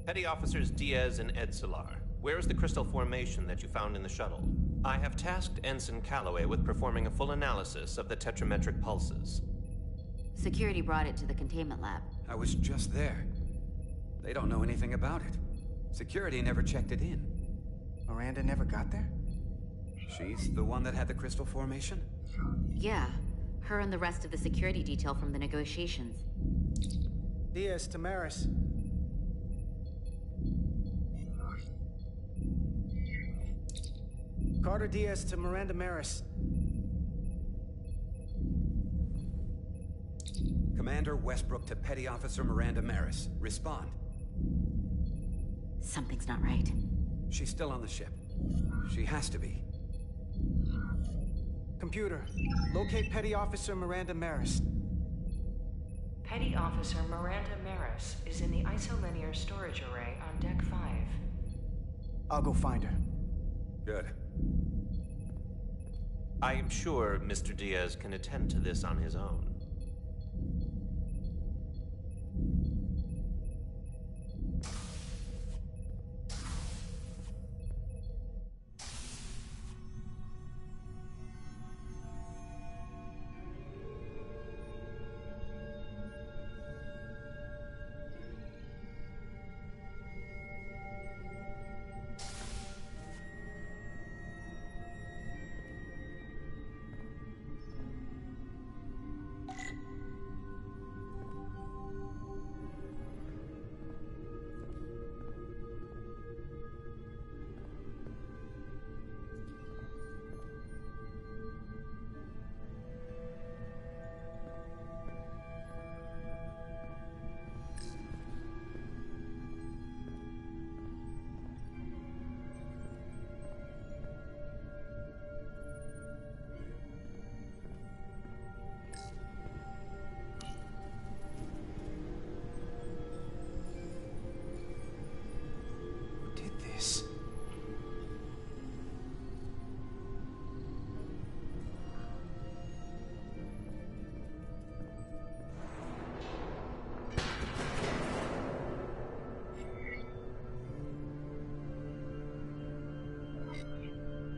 Petty Officers Diaz and Edsolar, where is the crystal formation that you found in the shuttle? I have tasked Ensign Calloway with performing a full analysis of the tetrametric pulses. Security brought it to the containment lab. I was just there. They don't know anything about it. Security never checked it in. Miranda never got there? She's the one that had the crystal formation? Yeah, her and the rest of the security detail from the negotiations. Diaz, Tamaris. Carter Diaz to Miranda Maris. Commander Westbrook to Petty Officer Miranda Maris. Respond. Something's not right. She's still on the ship. She has to be. Computer, locate Petty Officer Miranda Maris. Petty Officer Miranda Maris is in the isolinear storage array on Deck 5. I'll go find her. Good. I am sure Mr. Diaz can attend to this on his own.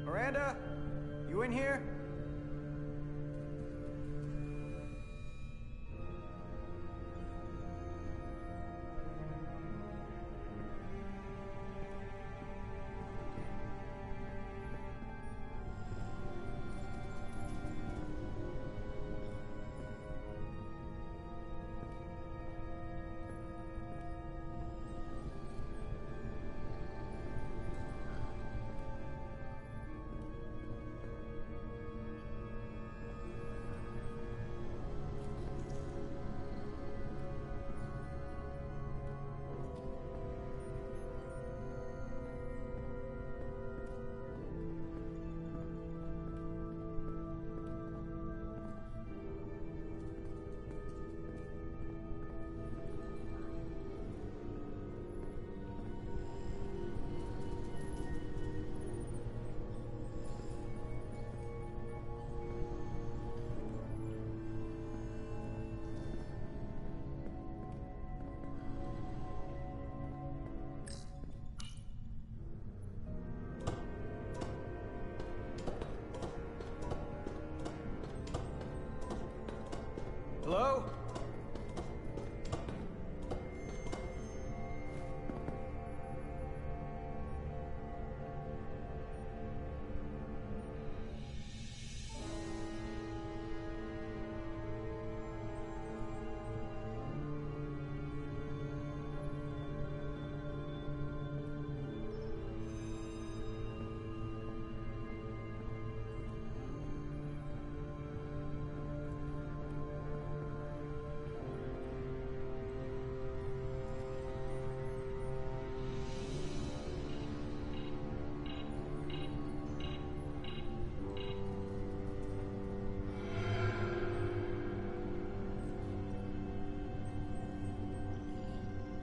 Miranda, you in here? Hello?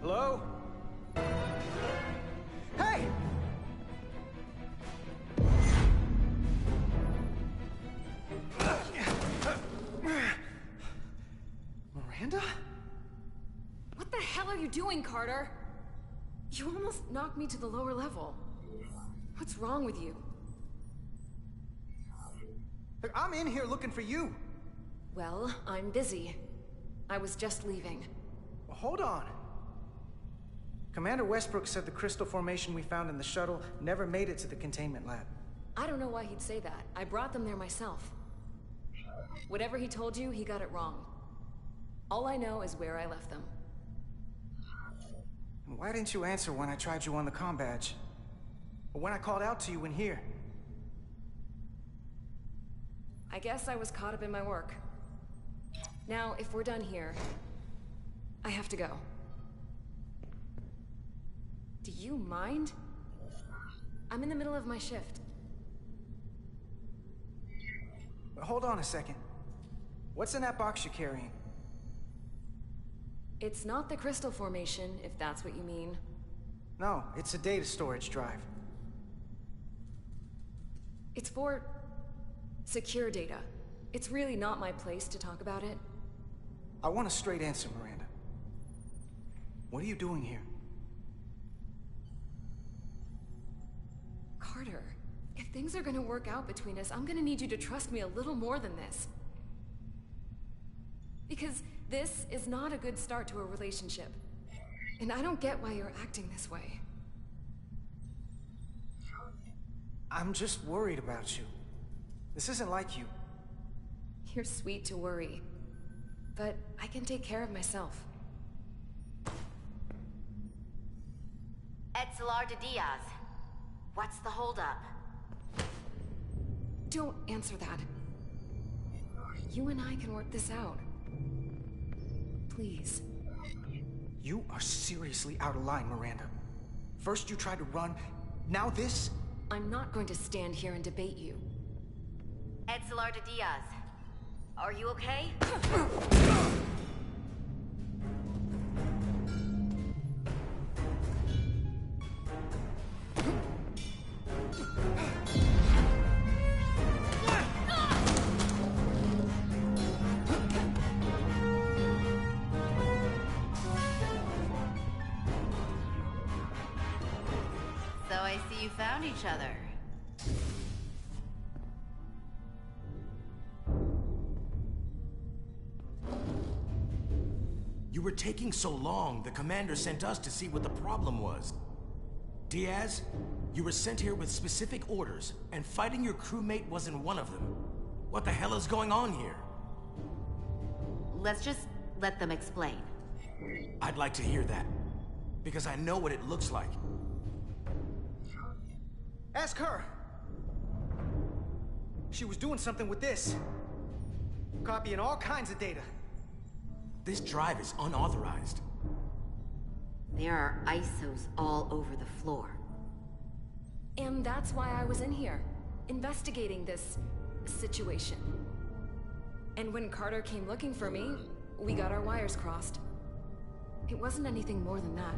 Hello? Hey! Miranda? What the hell are you doing, Carter? You almost knocked me to the lower level. What's wrong with you? Look, I'm in here looking for you. Well, I'm busy. I was just leaving. Well, hold on. Commander Westbrook said the crystal formation we found in the shuttle never made it to the containment lab. I don't know why he'd say that. I brought them there myself. Whatever he told you, he got it wrong. All I know is where I left them. Why didn't you answer when I tried you on the comm badge? Or when I called out to you in here? I guess I was caught up in my work. Now, if we're done here, I have to go. Do you mind? I'm in the middle of my shift. Hold on a second. What's in that box you're carrying? It's not the crystal formation, if that's what you mean. No, it's a data storage drive. It's for secure data. It's really not my place to talk about it. I want a straight answer, Miranda. What are you doing here? Carter, if things are gonna work out between us, I'm gonna need you to trust me a little more than this. Because this is not a good start to a relationship. And I don't get why you're acting this way. I'm just worried about you. This isn't like you. You're sweet to worry. But I can take care of myself. Etzelar de Diaz. What's the holdup? Don't answer that. You and I can work this out. Please. You are seriously out of line, Miranda. First you tried to run, now this? I'm not going to stand here and debate you. Etzelar de Diaz. Are you okay? So I see you found each other. You were taking so long, the commander sent us to see what the problem was. Diaz, you were sent here with specific orders, and fighting your crewmate wasn't one of them. What the hell is going on here? Let's just let them explain. I'd like to hear that, because I know what it looks like. Ask her! She was doing something with this. Copying all kinds of data. This drive is unauthorized. There are ISOs all over the floor. And that's why I was in here, investigating this situation. And when Carter came looking for me, we got our wires crossed. It wasn't anything more than that.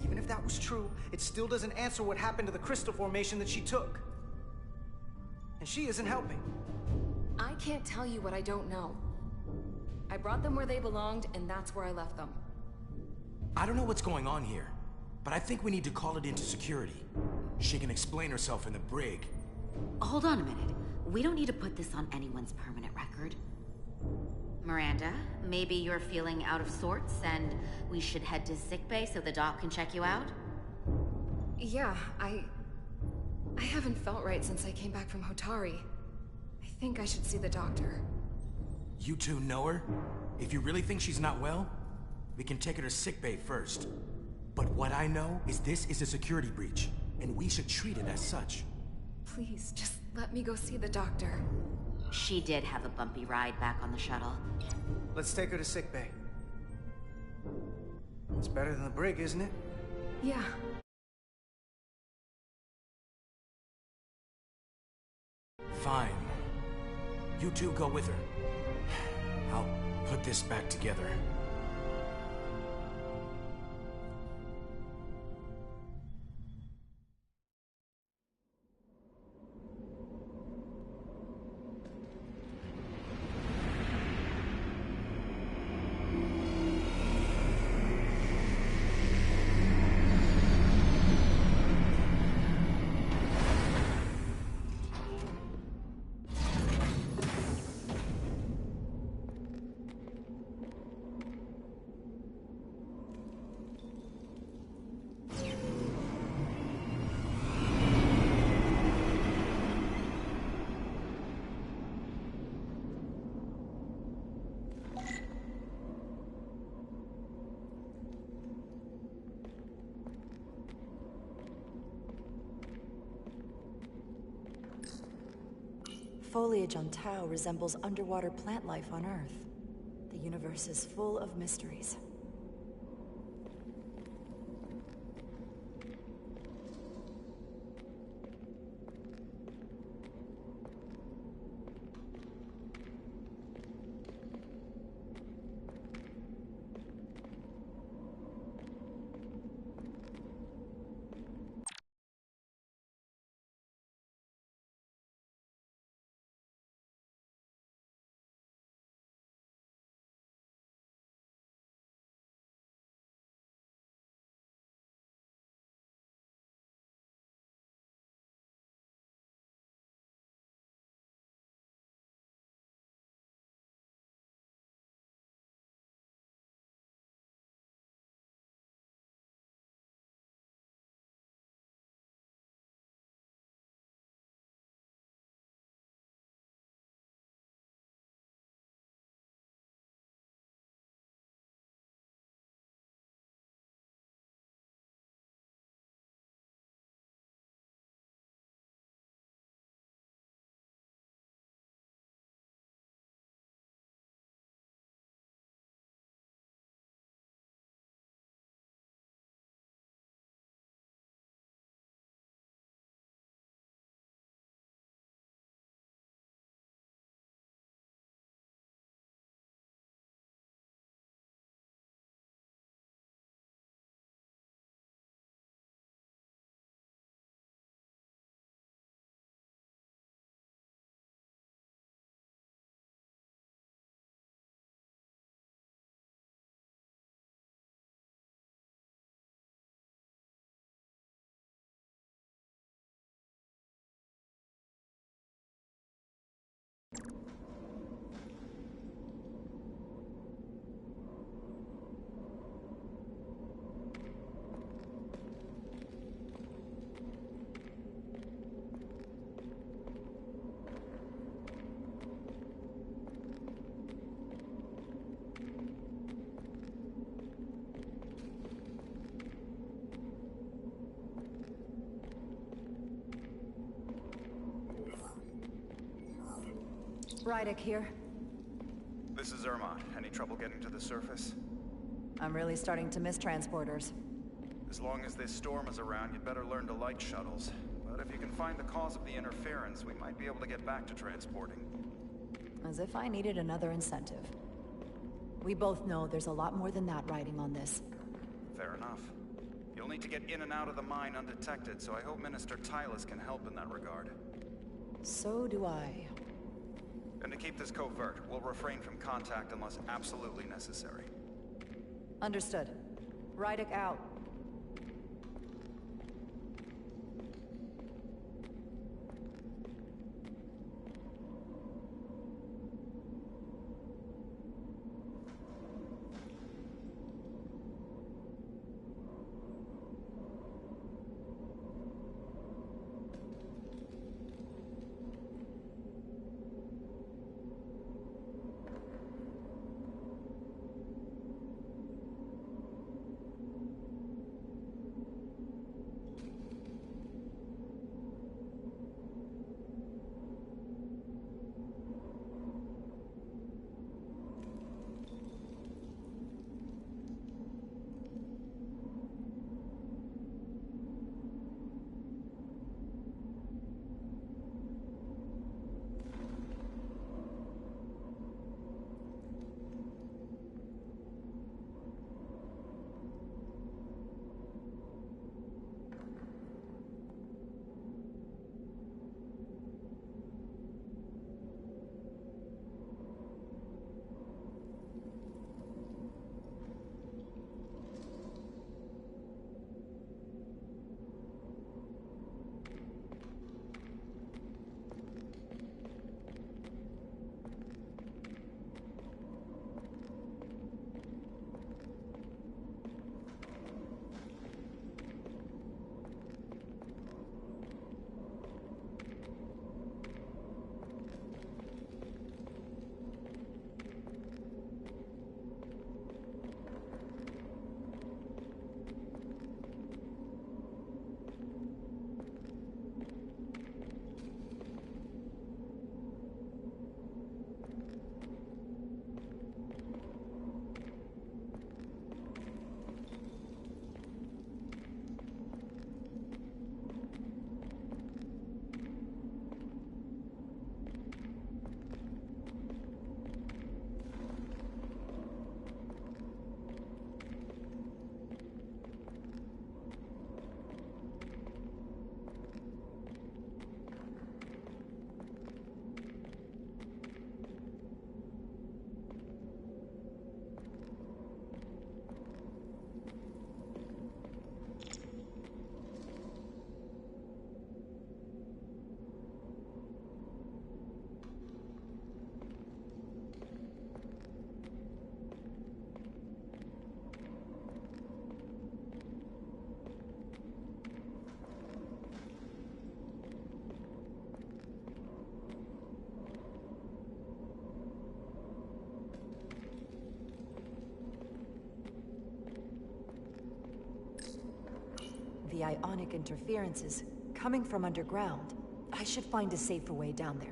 Even if that was true, it still doesn't answer what happened to the crystal formation that she took. And she isn't helping. I can't tell you what I don't know. I brought them where they belonged, and that's where I left them. I don't know what's going on here, but I think we need to call it into security. She can explain herself in the brig. Hold on a minute. We don't need to put this on anyone's permanent record. Miranda, maybe you're feeling out of sorts, and we should head to sickbay so the doc can check you out? Yeah, I haven't felt right since I came back from Hotari. I think I should see the doctor. You two know her? If you really think she's not well, we can take her to sickbay first. But what I know is this is a security breach, and we should treat it as such. Please, just let me go see the doctor. She did have a bumpy ride back on the shuttle. Let's take her to sickbay. It's better than the brig, isn't it? Yeah. Fine. You two go with her. I'll put this back together. foliage on Tau resembles underwater plant life on Earth. The universe is full of mysteries. Rydick here. This is Irma. Any trouble getting to the surface? I'm really starting to miss transporters. As long as this storm is around, you'd better learn to light shuttles. But if you can find the cause of the interference, we might be able to get back to transporting. As if I needed another incentive. We both know there's a lot more than that riding on this. Fair enough. You'll need to get in and out of the mine undetected, so I hope Minister Tylus can help in that regard. So do I. And to keep this covert, we'll refrain from contact unless absolutely necessary. Understood. Rydick out. the ionic interferences coming from underground. I should find a safer way down there.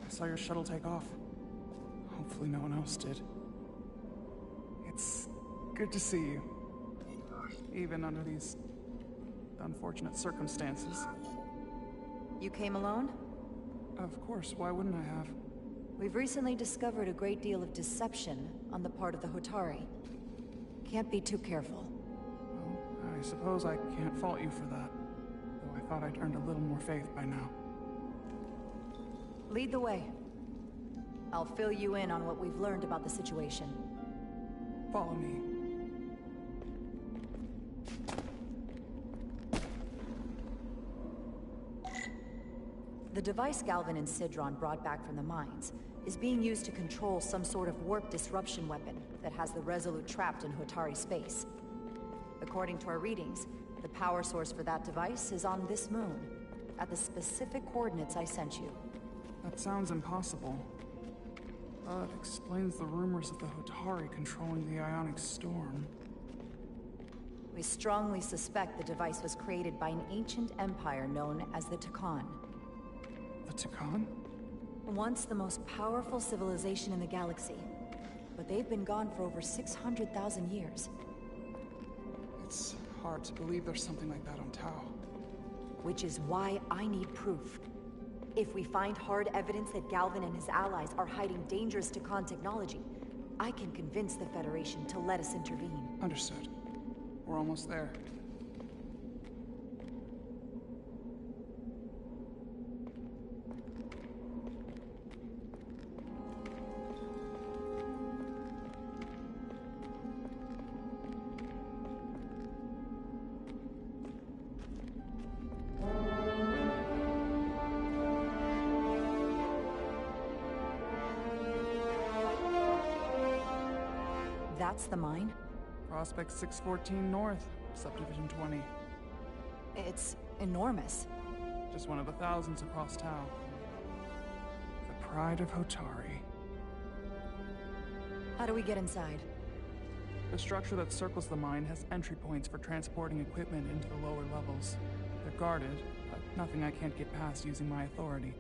I saw your shuttle take off. Hopefully no one else did. It's good to see you. Even under these unfortunate circumstances. You came alone? Of course, why wouldn't I have? We've recently discovered a great deal of deception on the part of the Hotari. Can't be too careful. Well, I suppose I can't fault you for that. Though I thought I'd earned a little more faith by now. Lead the way. I'll fill you in on what we've learned about the situation. Follow me. The device Galvin and Sidron brought back from the mines is being used to control some sort of warp disruption weapon that has the Resolute trapped in Hotari space. According to our readings, the power source for that device is on this moon, at the specific coordinates I sent you. That sounds impossible. It explains the rumors of the Hotari controlling the ionic storm. We strongly suspect the device was created by an ancient empire known as the Takan. The Takan? Once the most powerful civilization in the galaxy, but they've been gone for over 600,000 years. It's hard to believe there's something like that on Tau. Which is why I need proof. If we find hard evidence that Galvin and his allies are hiding dangerous Takan technology, I can convince the Federation to let us intervene. Understood. We're almost there. That's the mine? Prospect 614 North, Subdivision 20. It's enormous. Just one of the thousands across Tau. The pride of Hotari. How do we get inside? The structure that circles the mine has entry points for transporting equipment into the lower levels. They're guarded, but nothing I can't get past using my authority.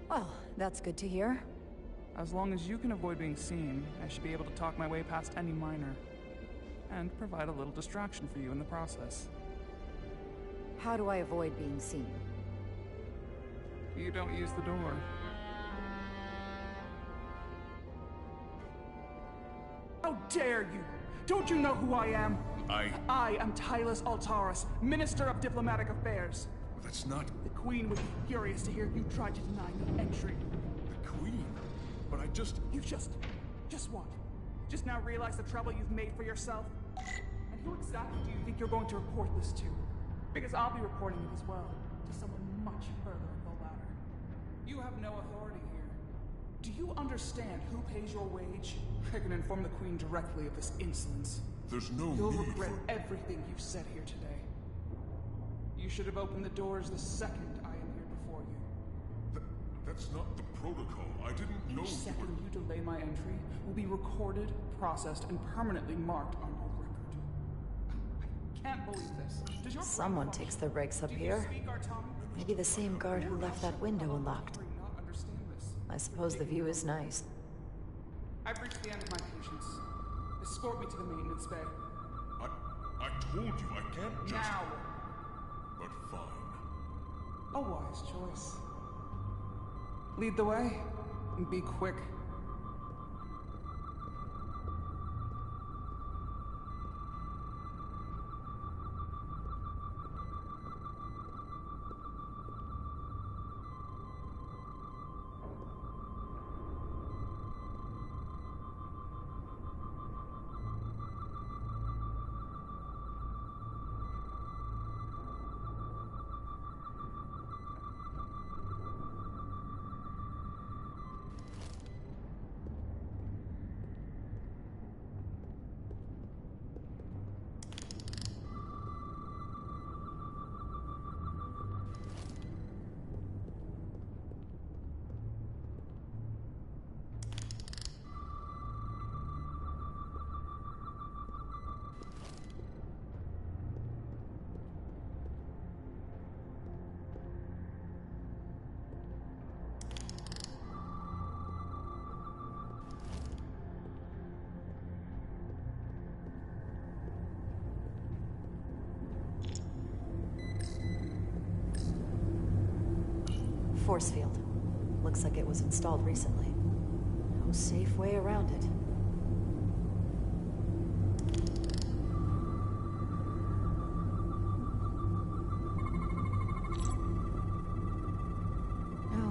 Well, that's good to hear. As long as you can avoid being seen, I should be able to talk my way past any miner. And provide a little distraction for you in the process. How do I avoid being seen? You don't use the door. How dare you! Don't you know who I am? I am Tylus Altaris, Minister of Diplomatic Affairs. That's not... The Queen would be furious to hear you try to deny me entry. The Queen? But I just... You just what? Just now realize the trouble you've made for yourself? And who exactly do you think you're going to report this to? Because I'll be reporting it as well, to someone much further up the ladder. You have no authority here. Do you understand who pays your wage? I can inform the Queen directly of this insolence. There's no You'll need regret for... everything you've said here today. You should have opened the doors the second I am here before you. That's not the protocol. I didn't know... Each second you delay my entry will be recorded, processed, and permanently marked on your record. I can't believe this. Does your Someone takes the breaks up here. Maybe the same guard who left that window unlocked. I suppose the view is nice. I've reached the end of my patience. Escort me to the maintenance bay. I told you I can't just... Now! but fine. A wise choice. Lead the way, and be quick. Force field. Looks like it was installed recently. No safe way around it.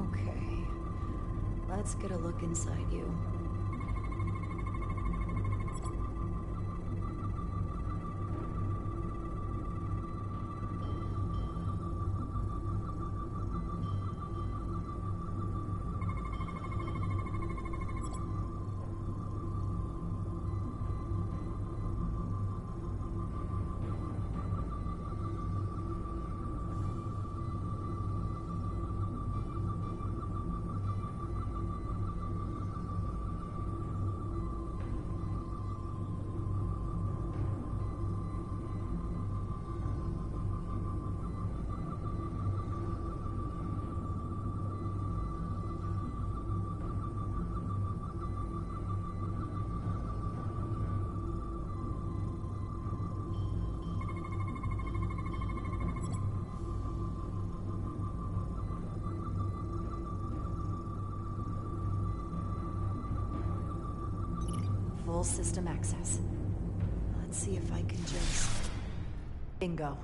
Okay. Let's get a look inside you. Full system access. Let's see if I can just... Bingo.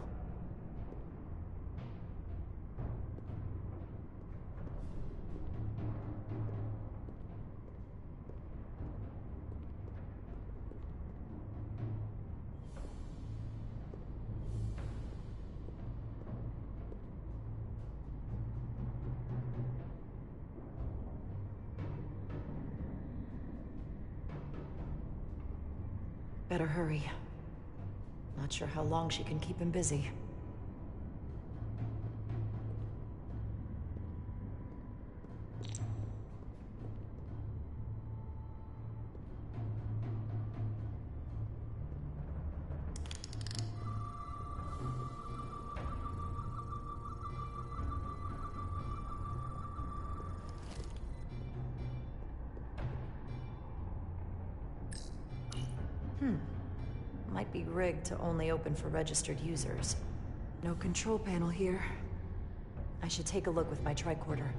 Better hurry. Not sure how long she can keep him busy. Might be rigged to only open for registered users. No control panel here. I should take a look with my tricorder.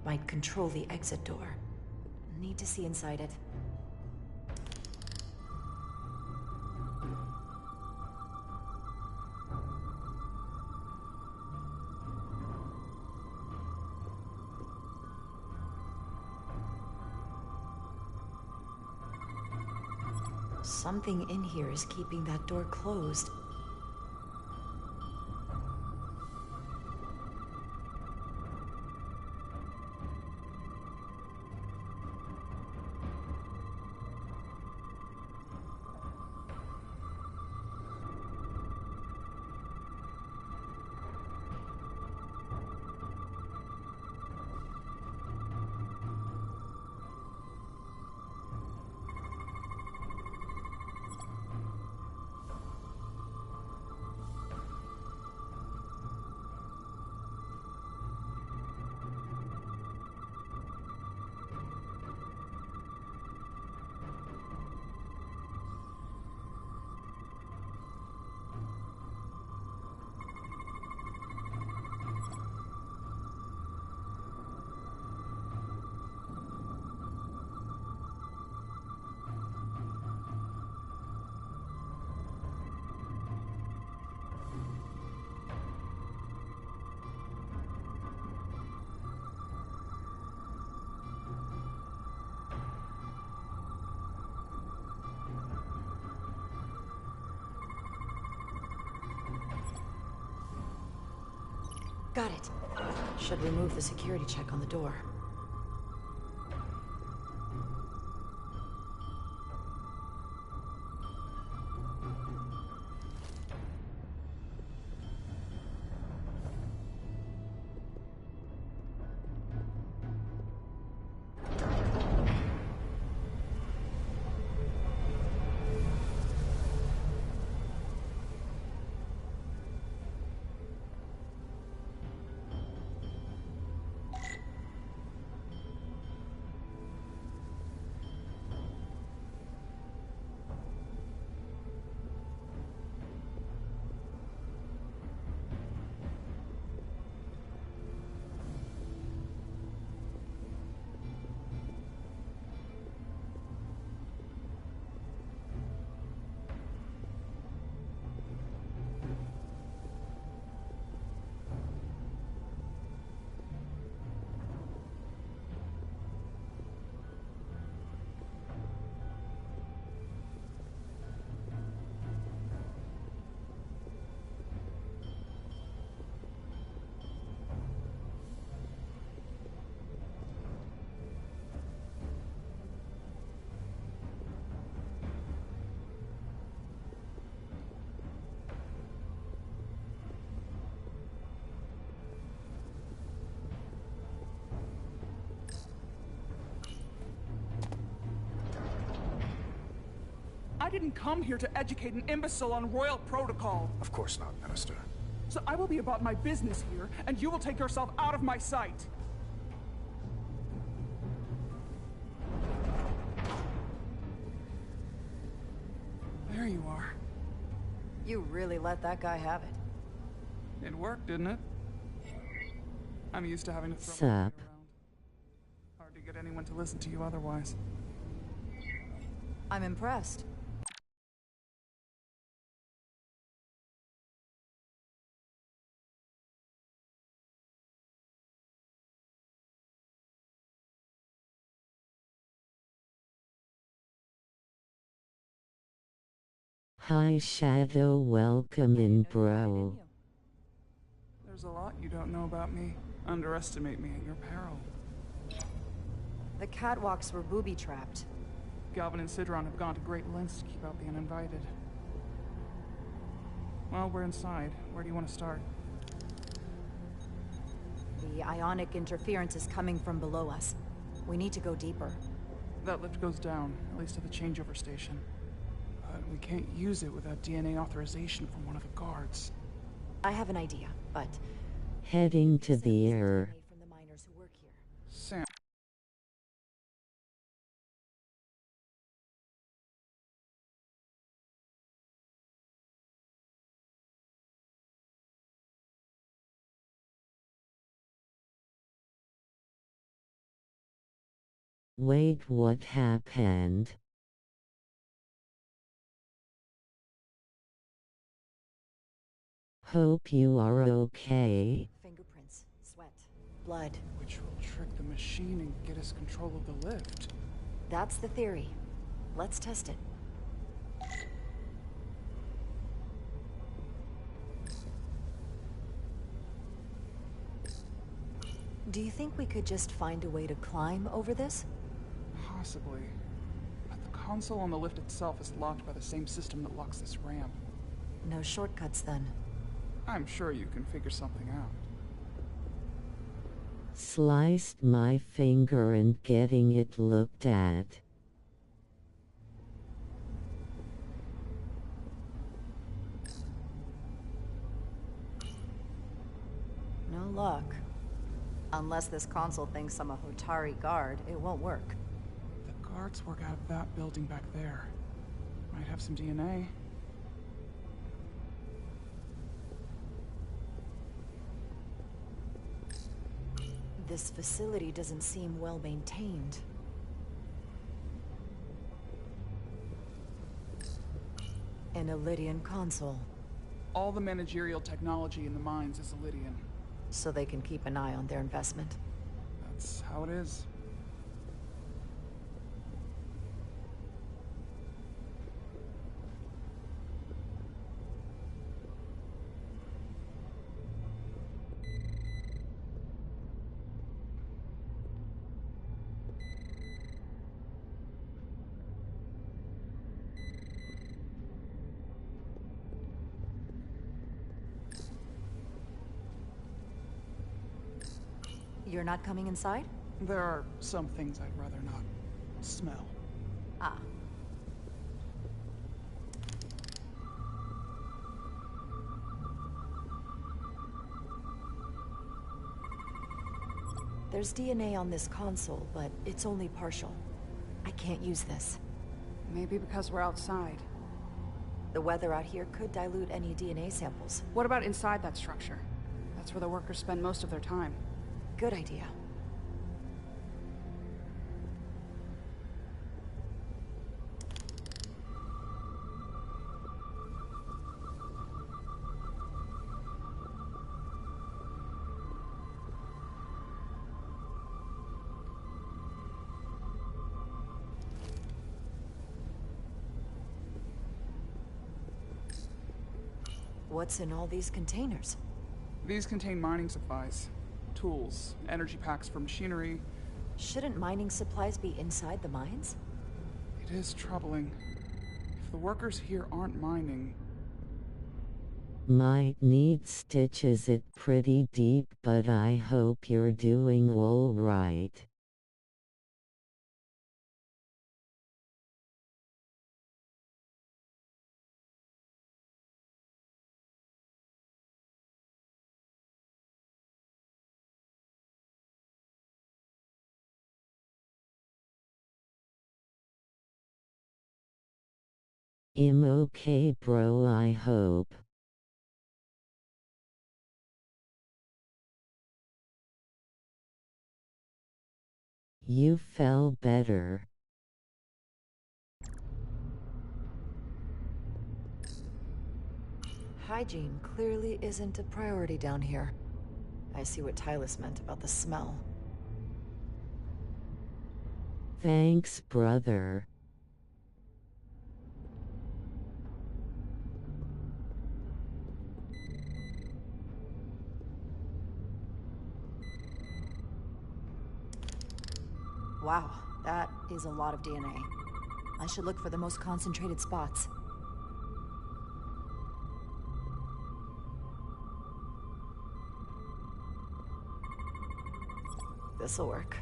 Might control the exit door. Need to see inside it. Something in here is keeping that door closed. Got it. Should remove the security check on the door. I didn't come here to educate an imbecile on royal protocol. Of course not, Minister. So I will be about my business here, and you will take yourself out of my sight. There you are. You really let that guy have it. It worked, didn't it? I'm used to having to throw Sup? my weight around. Hard to get anyone to listen to you otherwise. I'm impressed. Hi Shadow, welcome in, bro. There's a lot you don't know about me. Underestimate me at your peril. The catwalks were booby-trapped. Galvin and Sidron have gone to great lengths to keep out the uninvited. Well, we're inside. Where do you want to start? The ionic interference is coming from below us. We need to go deeper. That lift goes down, at least to the changeover station. But we can't use it without DNA authorization from one of the guards. I have an idea, but... Heading to the air. From the miners who work here. Sam. Wait, what happened? Hope you are okay. Fingerprints, sweat, blood. Which will trick the machine and get us control of the lift. That's the theory. Let's test it. Do you think we could just find a way to climb over this? Possibly. But the console on the lift itself is locked by the same system that locks this ramp. No shortcuts then. I'm sure you can figure something out. Sliced my finger and getting it looked at. No luck. Unless this console thinks I'm a Hotari guard, it won't work. The guards work out of that building back there. Might have some DNA. This facility doesn't seem well maintained. An Illidian console. All the managerial technology in the mines is Illidian. So they can keep an eye on their investment. That's how it is. You're not coming inside? There are some things I'd rather not smell. Ah. There's DNA on this console, but it's only partial. I can't use this. Maybe because we're outside. The weather out here could dilute any DNA samples. What about inside that structure? That's where the workers spend most of their time. Good idea. What's in all these containers? These contain mining supplies, tools, energy packs for machinery. Shouldn't mining supplies be inside the mines? It is troubling. If the workers here aren't mining... Might need stitches it pretty deep, but I hope you're doing all right. I'm okay, bro, I hope. You felt better. Hygiene clearly isn't a priority down here. I see what Tylus meant about the smell. Thanks, brother. Wow, that is a lot of DNA. I should look for the most concentrated spots. This'll work.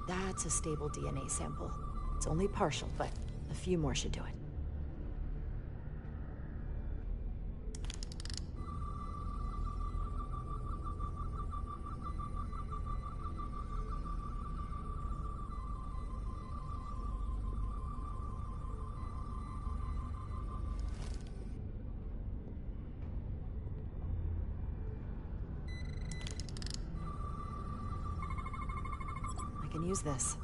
That's a stable DNA sample. It's only partial, but a few more should do it. I can use this.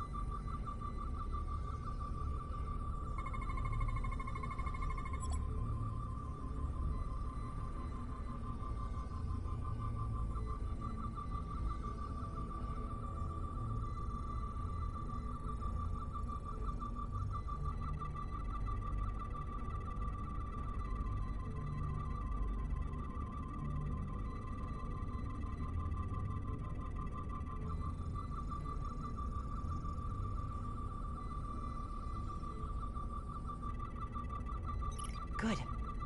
Good.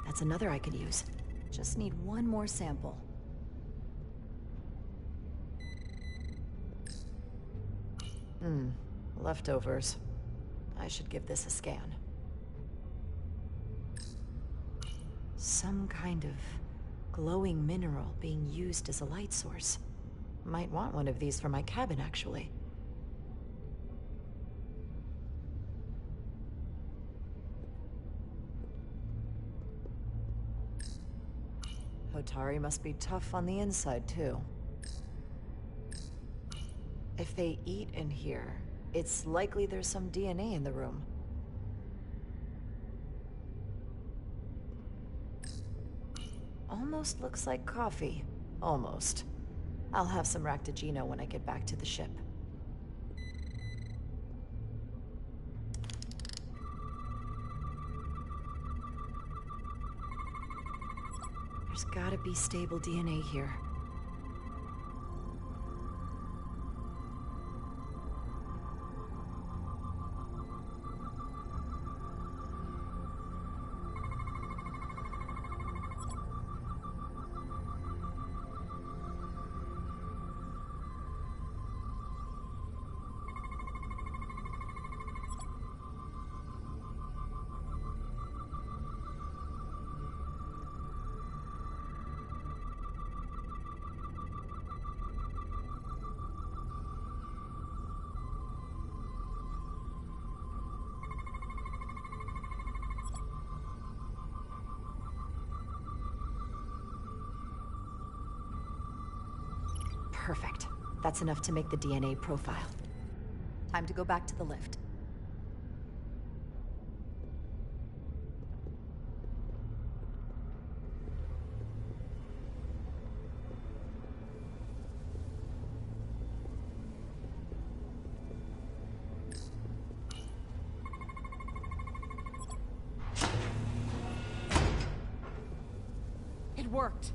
That's another I could use. Just need one more sample. Leftovers. I should give this a scan. Some kind of glowing mineral being used as a light source. Might want one of these for my cabin, actually. Hotari must be tough on the inside, too. If they eat in here, it's likely there's some DNA in the room. Almost looks like coffee. Almost. I'll have some Ractigino when I get back to the ship. There's gotta be stable DNA here. Perfect. That's enough to make the DNA profile. Time to go back to the lift. It worked.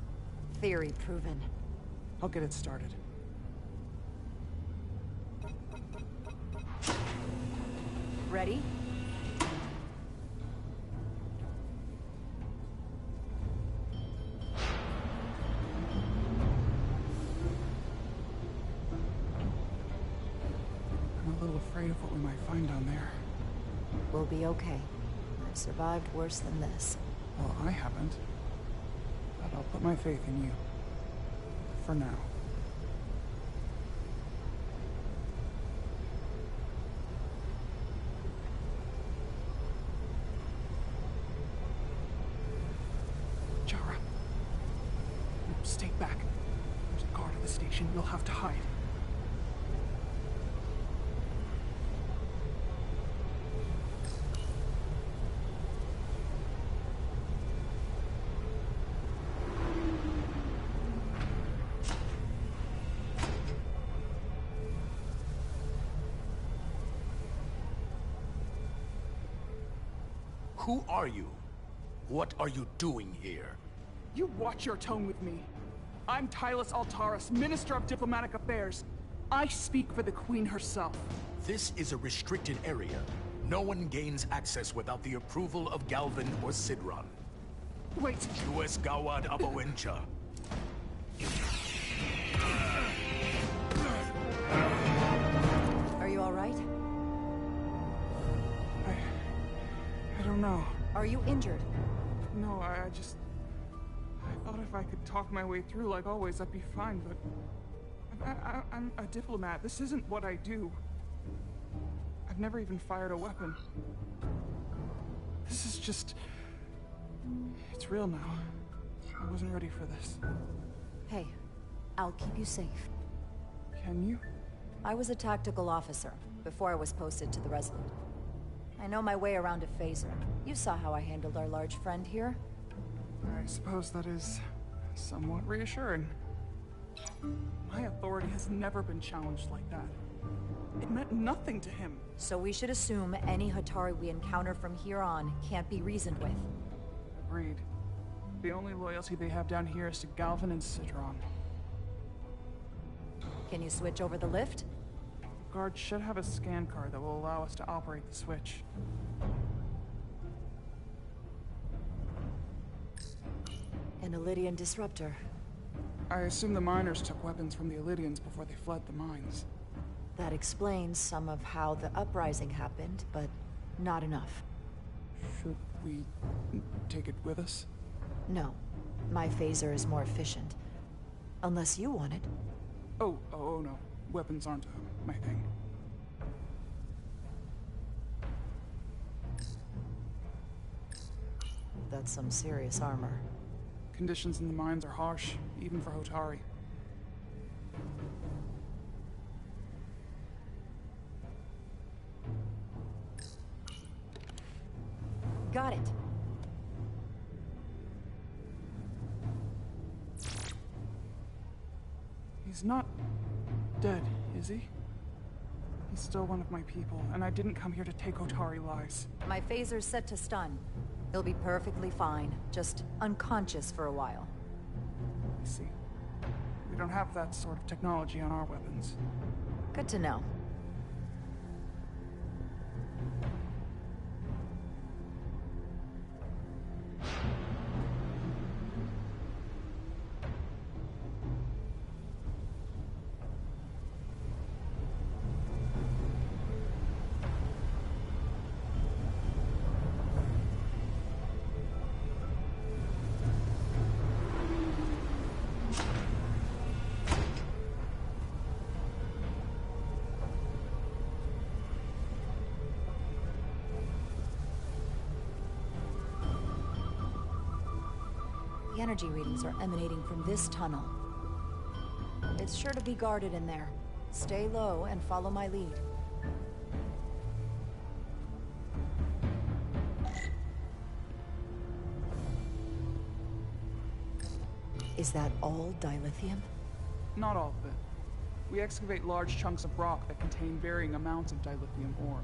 Theory proven. I'll get it started. Ready? I'm a little afraid of what we might find down there. We'll be okay. I've survived worse than this. Well, I haven't. But I'll put my faith in you. For now. Jara. Stay back. There's a guard at the station. You'll have to hide. Who are you? What are you doing here? You watch your tone with me. I'm Tylus Altaris, Minister of Diplomatic Affairs. I speak for the Queen herself. This is a restricted area. No one gains access without the approval of Galvin or Sidron. Wait. US Gawad Abawencha. Are you all right? I don't know. Are you injured? No, I thought if I could talk my way through like always, I'd be fine, but... I'm a diplomat. This isn't what I do. I've never even fired a weapon. This is just... It's real now. I wasn't ready for this. Hey, I'll keep you safe. Can you? I was a tactical officer before I was posted to the Resolute. I know my way around a phaser. You saw how I handled our large friend here. I suppose that is somewhat reassuring. My authority has never been challenged like that. It meant nothing to him. So we should assume any Hotari we encounter from here on can't be reasoned with. Agreed. The only loyalty they have down here is to Galvin and Sidron. Can you switch over the lift? The guard should have a scan card that will allow us to operate the switch. An Illydian disruptor. I assume the miners took weapons from the Illydians before they fled the mines. That explains some of how the uprising happened, but not enough. Should we take it with us? No. My phaser is more efficient. Unless you want it. Oh no. Weapons aren't my thing. That's some serious armor. Conditions in the mines are harsh, even for Hotari. Got it. He's not dead, is he? He's still one of my people, and I didn't come here to take Hotari lives. My phaser's set to stun. He'll be perfectly fine, just unconscious for a while. I see. We don't have that sort of technology on our weapons. Good to know. The energy readings are emanating from this tunnel. It's sure to be guarded in there. Stay low and follow my lead. Is that all dilithium? Not all of it. We excavate large chunks of rock that contain varying amounts of dilithium ore.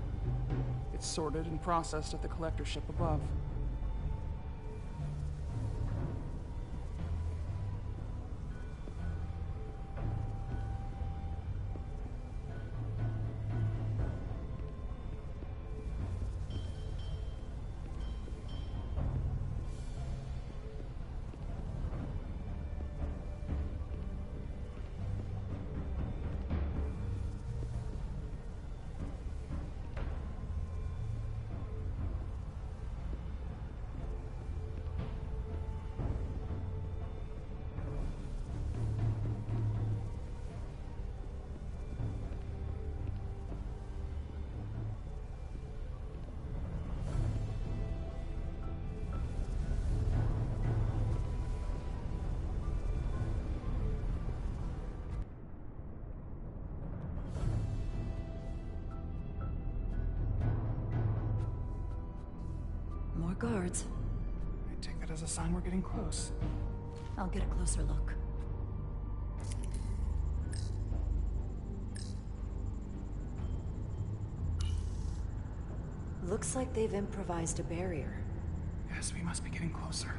It's sorted and processed at the collector ship above. More guards. I take that as a sign we're getting close. I'll get a closer look. Looks like they've improvised a barrier. Yes, we must be getting closer.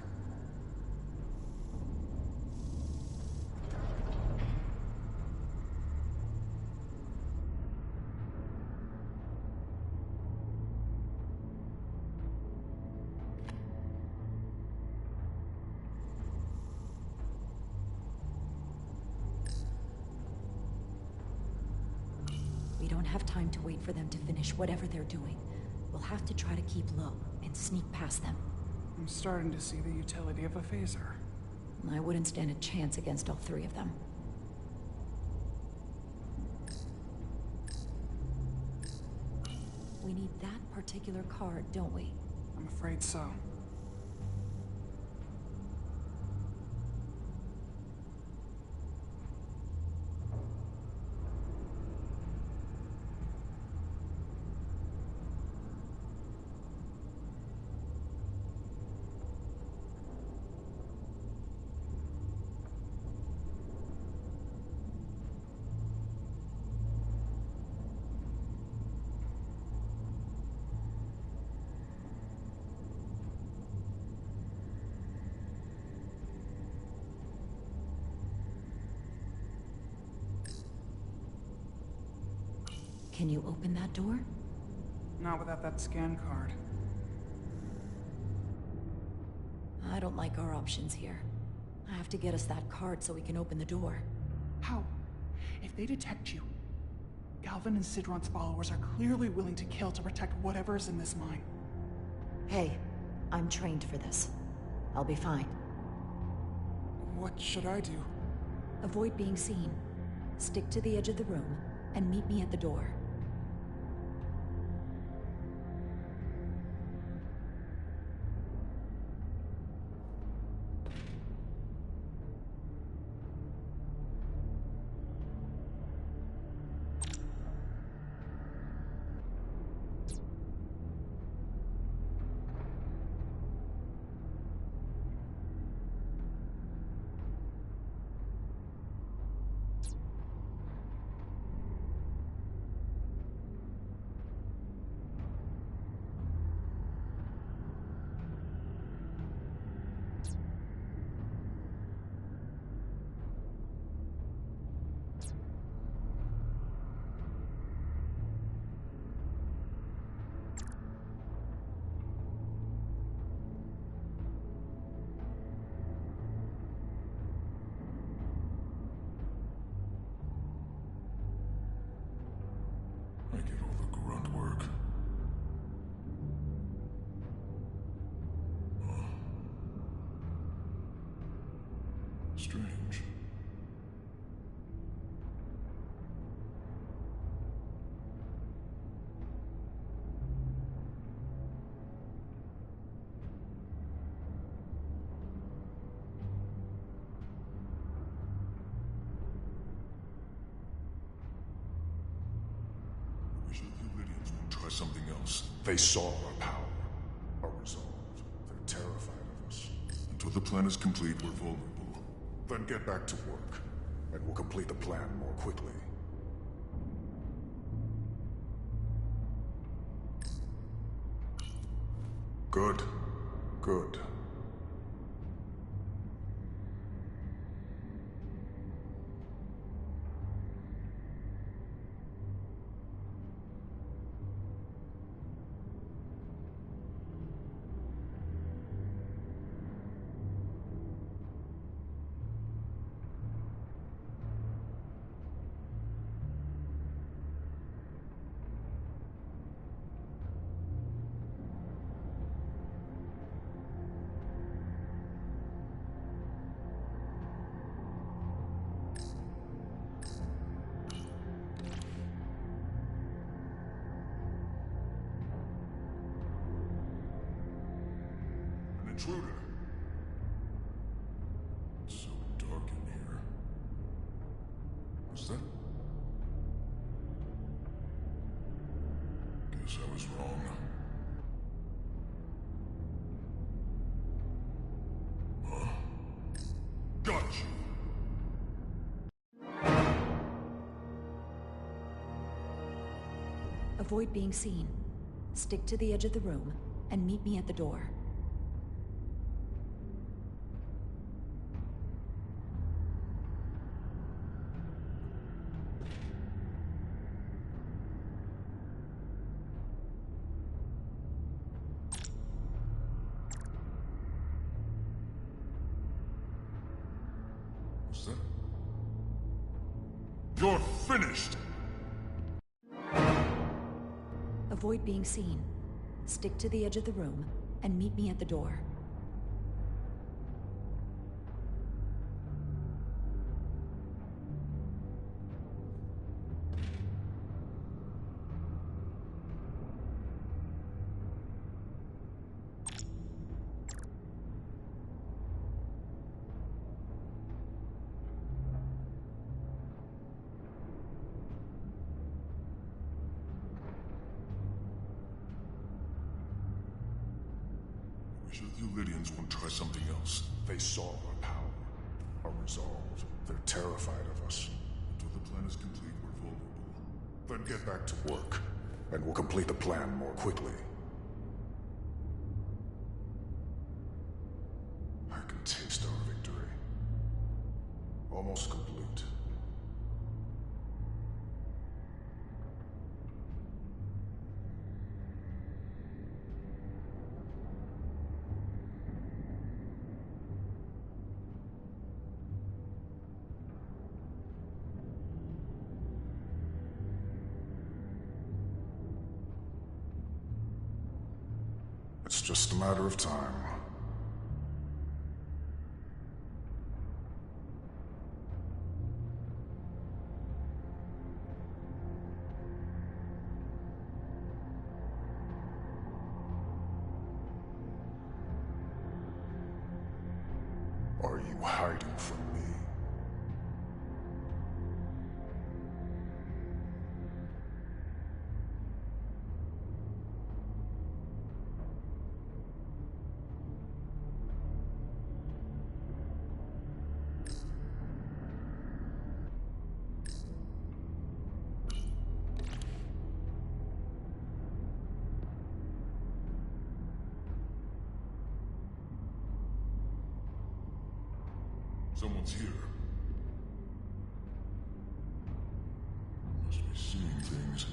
We don't have time to wait for them to finish whatever they're doing. We'll have to try to keep low and sneak past them. I'm starting to see the utility of a phaser. I wouldn't stand a chance against all three of them. We need that particular card, don't we? I'm afraid so. Can you open that door? Not without that scan card. I don't like our options here. I have to get us that card so we can open the door. How? If they detect you, Galvin and Sidron's followers are clearly willing to kill to protect whatever's in this mine. Hey, I'm trained for this. I'll be fine. What should I do? Avoid being seen. Stick to the edge of the room, and meet me at the door. I get all the grunt work. Huh. Strange. Wish the Lydians would try something else. They saw our power, our resolve. They're terrified of us. Until the plan is complete, we're vulnerable. Then get back to work, and we'll complete the plan more quickly. Good. Good. Intruder. It's so dark in here. Was that? Guess I was wrong. Huh? Got you. Avoid being seen. Stick to the edge of the room, and meet me at the door. Was that? You're finished! Avoid being seen. Stick to the edge of the room, and meet me at the door. Wish the Lydians won't try something else. They saw our power, our resolve. They're terrified of us. Until the plan is complete, we're vulnerable. Then get back to work, and we'll complete the plan more quickly. I can taste our victory. Almost complete. It's just a matter of time. Are you hiding from me? Someone's here. Must be seeing things.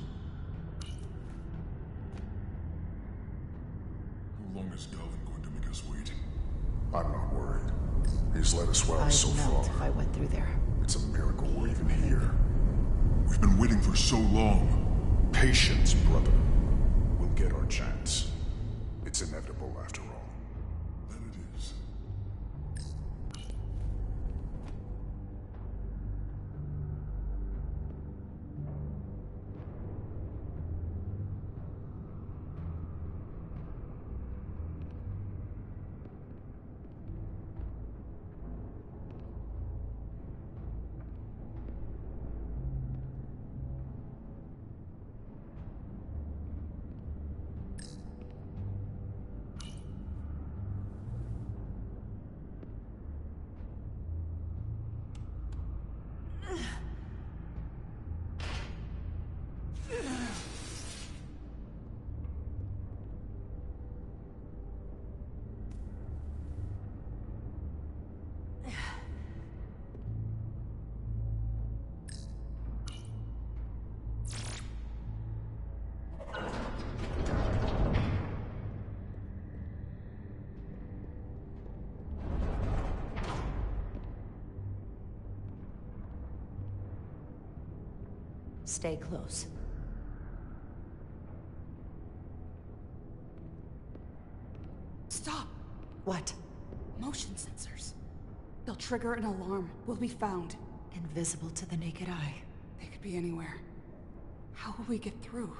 How long is Galvin going to make us wait? I'm not worried. He's let us well so far. If I went through there. It's a miracle we're even here. We've been waiting for so long. Patience, brother. We'll get our chance. It's inevitable after all. Then it is. Stay close. Stop! What? Motion sensors. They'll trigger an alarm. We'll be found. Invisible to the naked eye. They could be anywhere. How will we get through?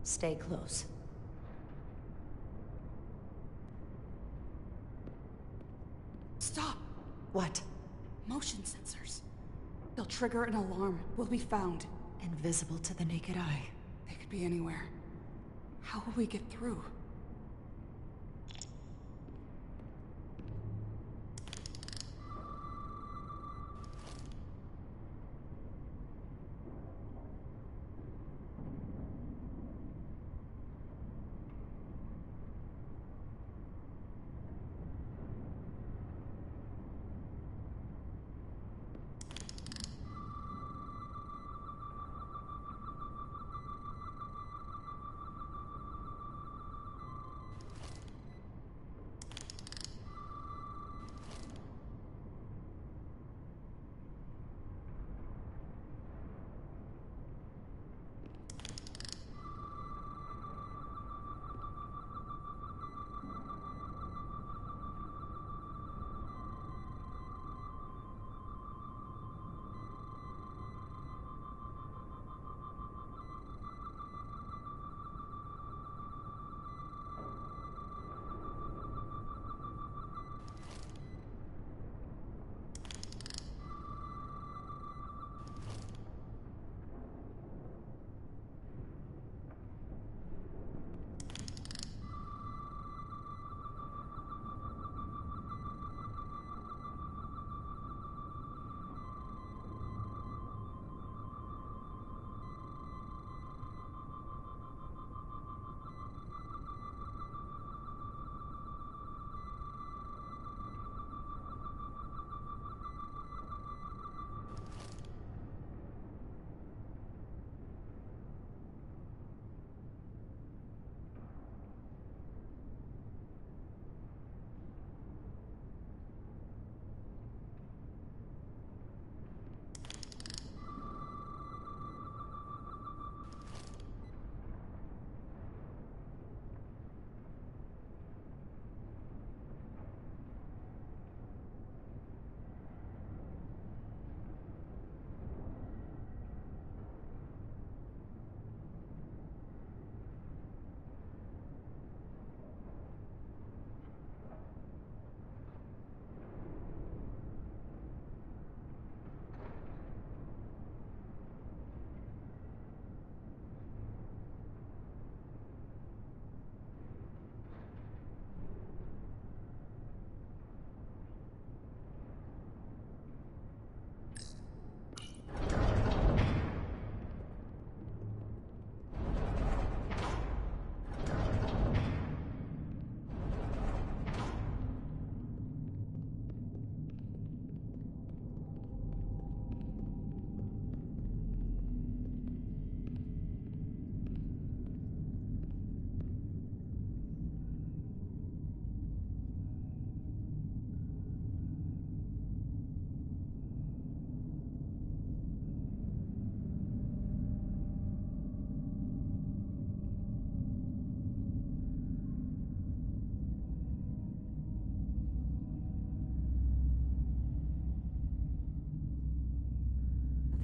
Stay close. Stop! What? Motion sensors. They'll trigger an alarm. We'll be found. Invisible to the naked eye. They could be anywhere. How will we get through?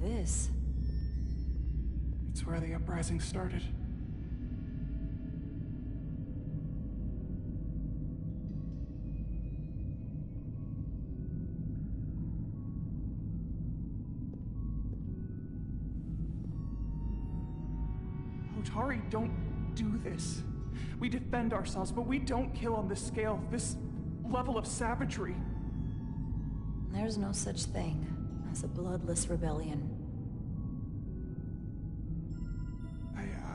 This? It's where the uprising started. Hotari don't do this. We defend ourselves, but we don't kill on this scale, this level of savagery. There's no such thing as a bloodless rebellion.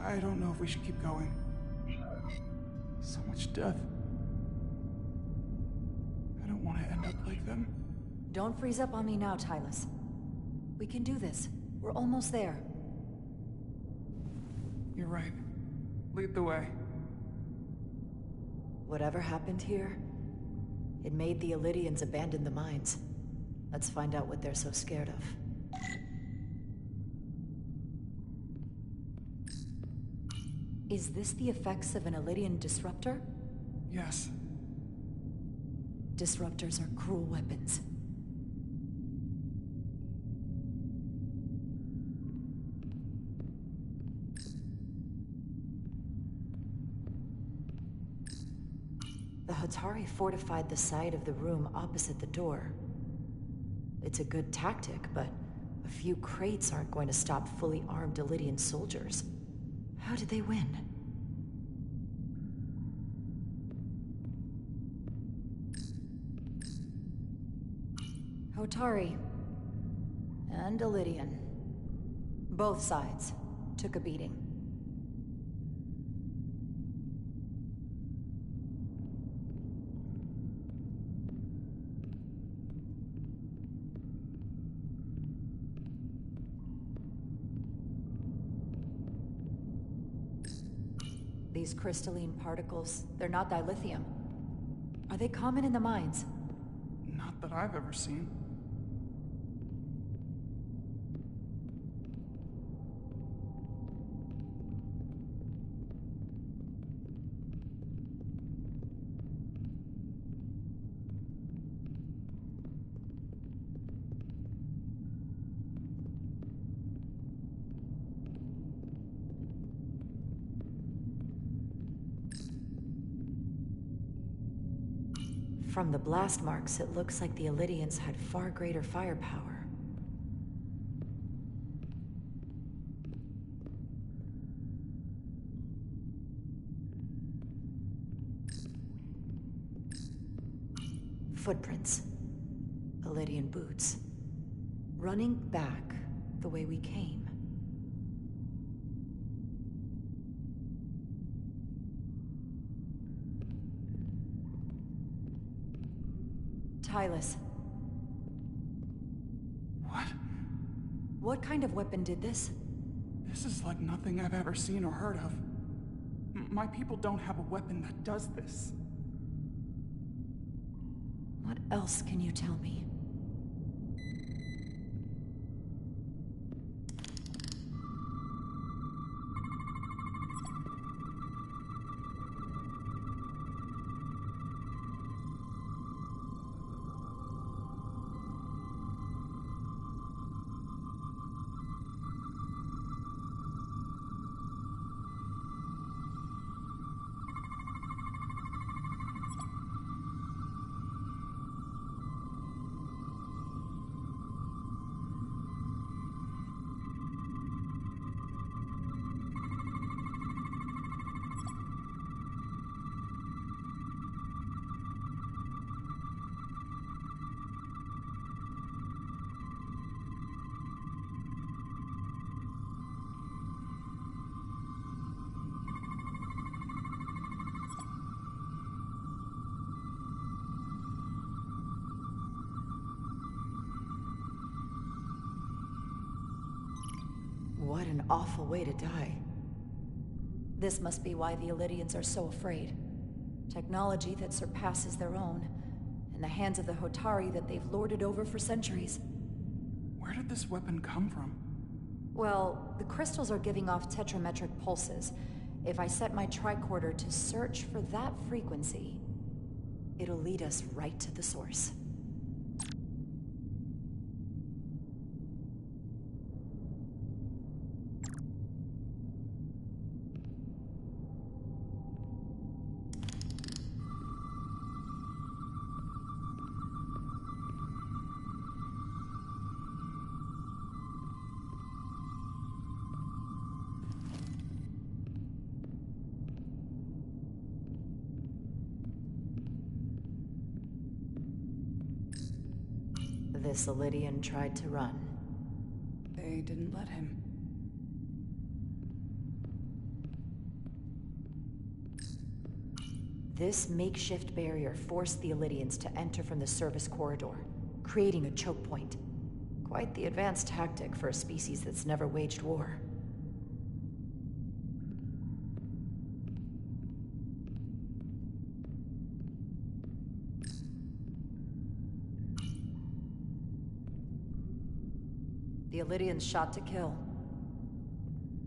I don't know if we should keep going. So much death. I don't want to end up like them. Don't freeze up on me now, Tylus. We can do this. We're almost there. You're right. Lead the way. Whatever happened here, it made the Illydians abandon the mines. Let's find out what they're so scared of. Is this the effects of an Illydian disruptor? Yes. Disruptors are cruel weapons. Hatari fortified the side of the room opposite the door. It's a good tactic, but a few crates aren't going to stop fully armed Illidian soldiers. How did they win? Hatari and Illidian. Both sides took a beating. These crystalline particles, they're not dilithium. Are they common in the mines? Not that I've ever seen. From the blast marks, it looks like the Illidians had far greater firepower. Footprints. Illidian boots. Running back the way we came. Tylus. What? What kind of weapon did this? This is like nothing I've ever seen or heard of. My people don't have a weapon that does this. What else can you tell me? What an awful way to die. This must be why the Illidians are so afraid. Technology that surpasses their own, in the hands of the Hotari that they've lorded over for centuries. Where did this weapon come from? Well, the crystals are giving off tetrametric pulses. If I set my tricorder to search for that frequency, it'll lead us right to the source. This Illidian tried to run. They didn't let him. This makeshift barrier forced the Illidians to enter from the service corridor, creating a choke point. Quite the advanced tactic for a species that's never waged war. The Illidians shot to kill.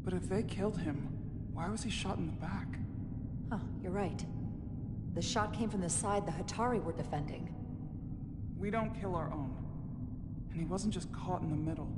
But if they killed him, why was he shot in the back? Huh, you're right. The shot came from the side the Hatari were defending. We don't kill our own. And he wasn't just caught in the middle.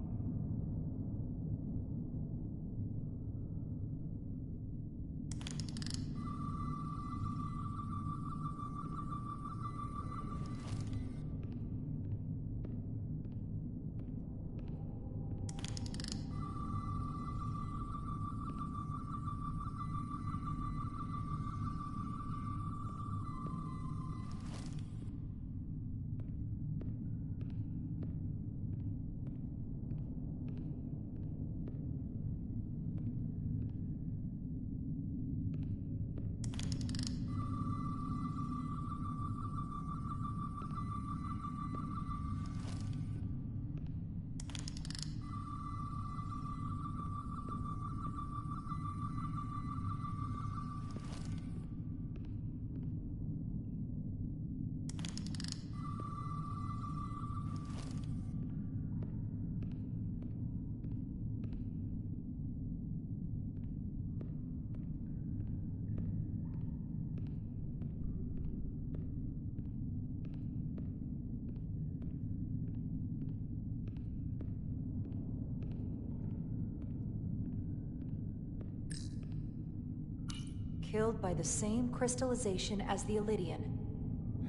Killed by the same crystallization as the Elydian.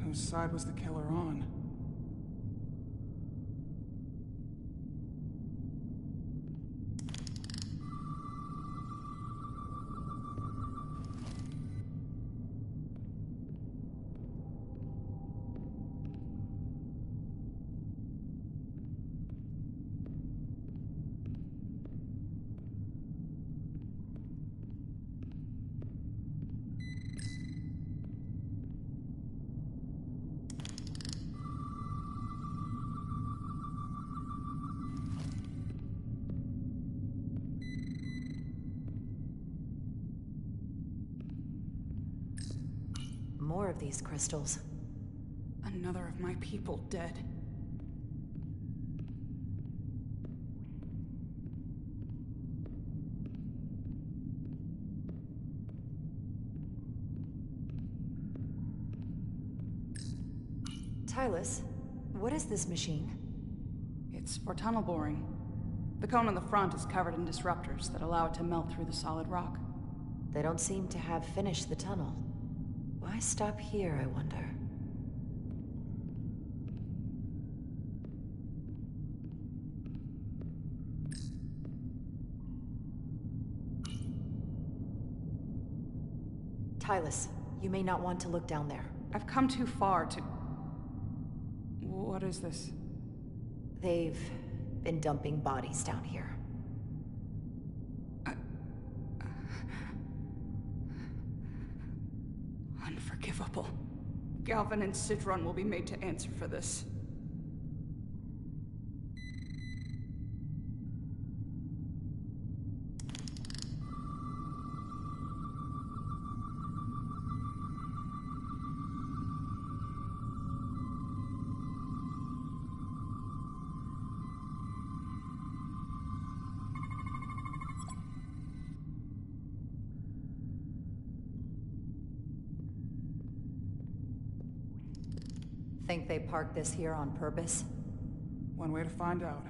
Whose side was the killer on? More of these crystals. Another of my people dead. Tylus, what is this machine? It's for tunnel boring. The cone on the front is covered in disruptors that allow it to melt through the solid rock. They don't seem to have finished the tunnel. Why stop here, I wonder? Tylus, you may not want to look down there. I've come too far to... What is this? They've been dumping bodies down here. Unforgivable. Galvin and Sidron will be made to answer for this. Think they parked this here on purpose? One way to find out.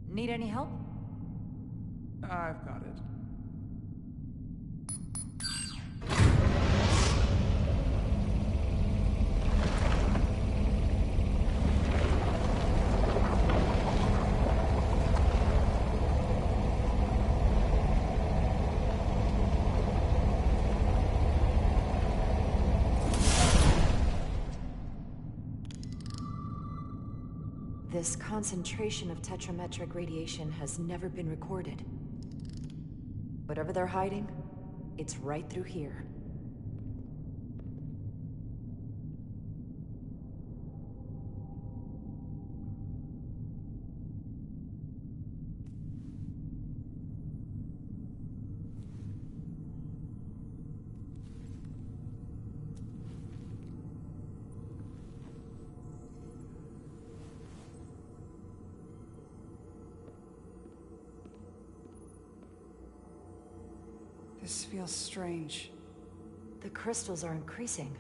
Need any help? I've got it. This concentration of tetrametric radiation has never been recorded. Whatever they're hiding, it's right through here. This feels strange. The crystals are increasing,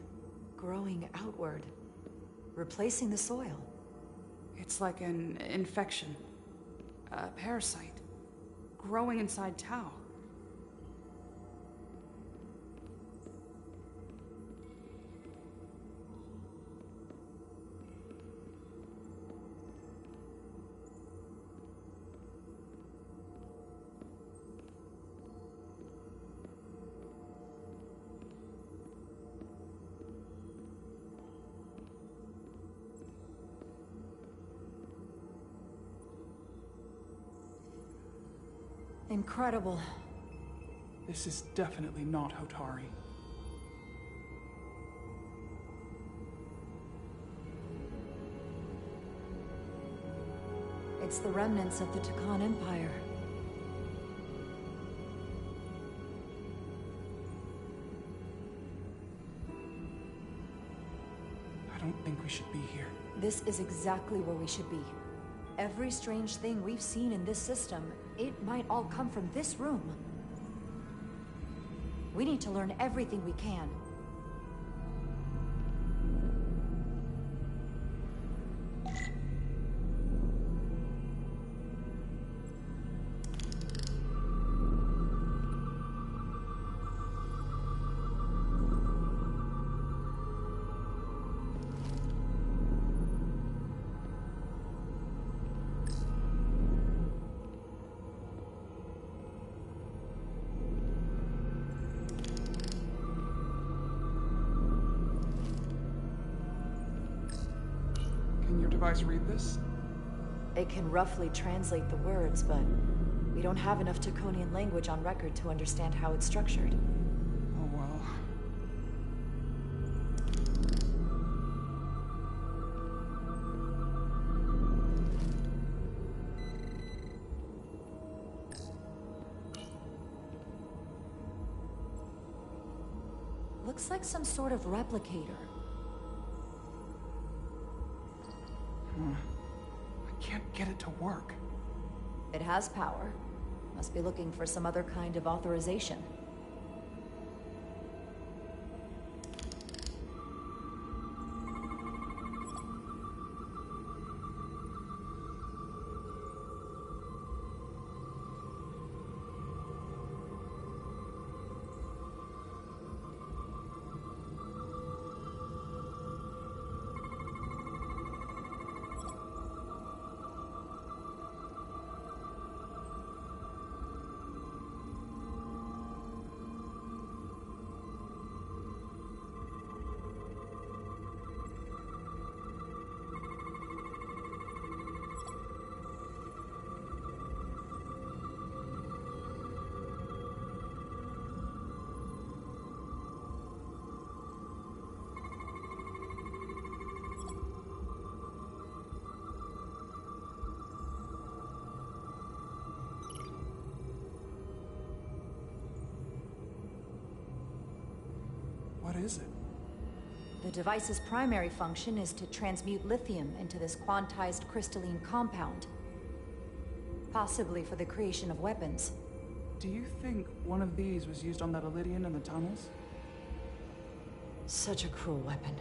growing outward, replacing the soil. It's like an infection. A parasite. Growing inside Tau. Incredible. This is definitely not Hotari. It's the remnants of the Takan Empire. I don't think we should be here. This is exactly where we should be. Every strange thing we've seen in this system, it might all come from this room. We need to learn everything we can. device read this? It can roughly translate the words, but we don't have enough Taconian language on record to understand how it's structured. Oh well. Looks like some sort of replicator. I can't get it to work. It has power. Must be looking for some other kind of authorization. What is it? The device's primary function is to transmute lithium into this quantized crystalline compound. Possibly for the creation of weapons. Do you think one of these was used on that Elydian in the tunnels? Such a cruel weapon.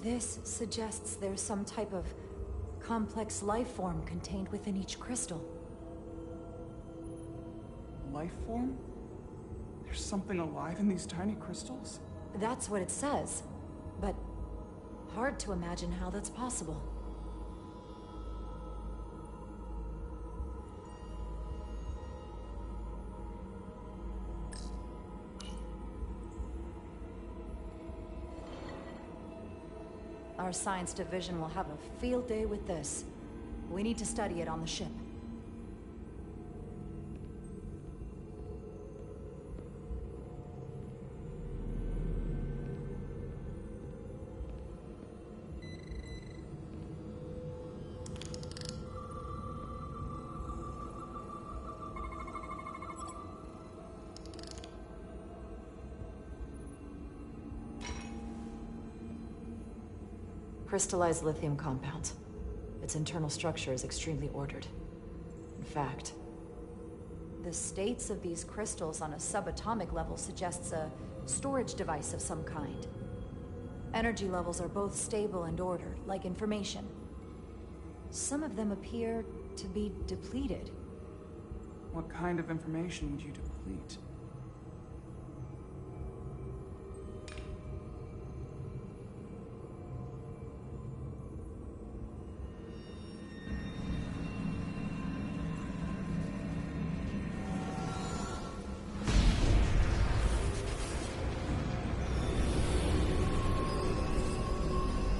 This suggests there's some type of complex life form contained within each crystal. Life form? There's something alive in these tiny crystals? That's what it says, but hard to imagine how that's possible. Our science division will have a field day with this. We need to study it on the ship. Crystallized lithium compound. Its internal structure is extremely ordered. In fact, the states of these crystals on a subatomic level suggests a storage device of some kind. Energy levels are both stable and ordered, like information. Some of them appear to be depleted. What kind of information would you deplete?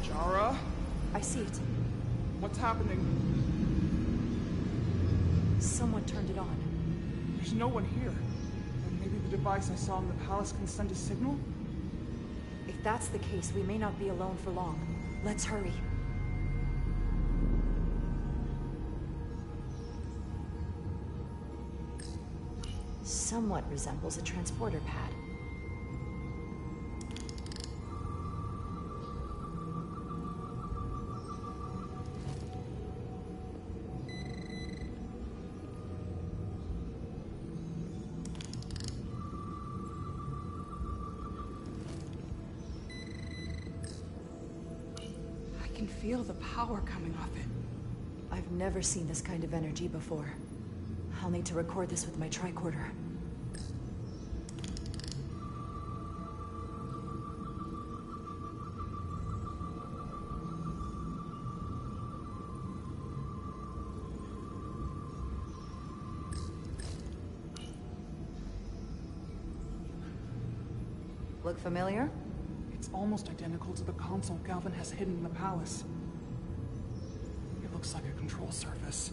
Jara? I see it. What's happening? Someone turned it on. There's no one here. And maybe the device I saw in the palace can send a signal? If that's the case, we may not be alone for long. Let's hurry. Somewhat resembles a transporter pad. I can feel the power coming off it. I've never seen this kind of energy before. I'll need to record this with my tricorder. Look familiar? It's almost identical to the console Galvin has hidden in the palace. It looks like a control surface.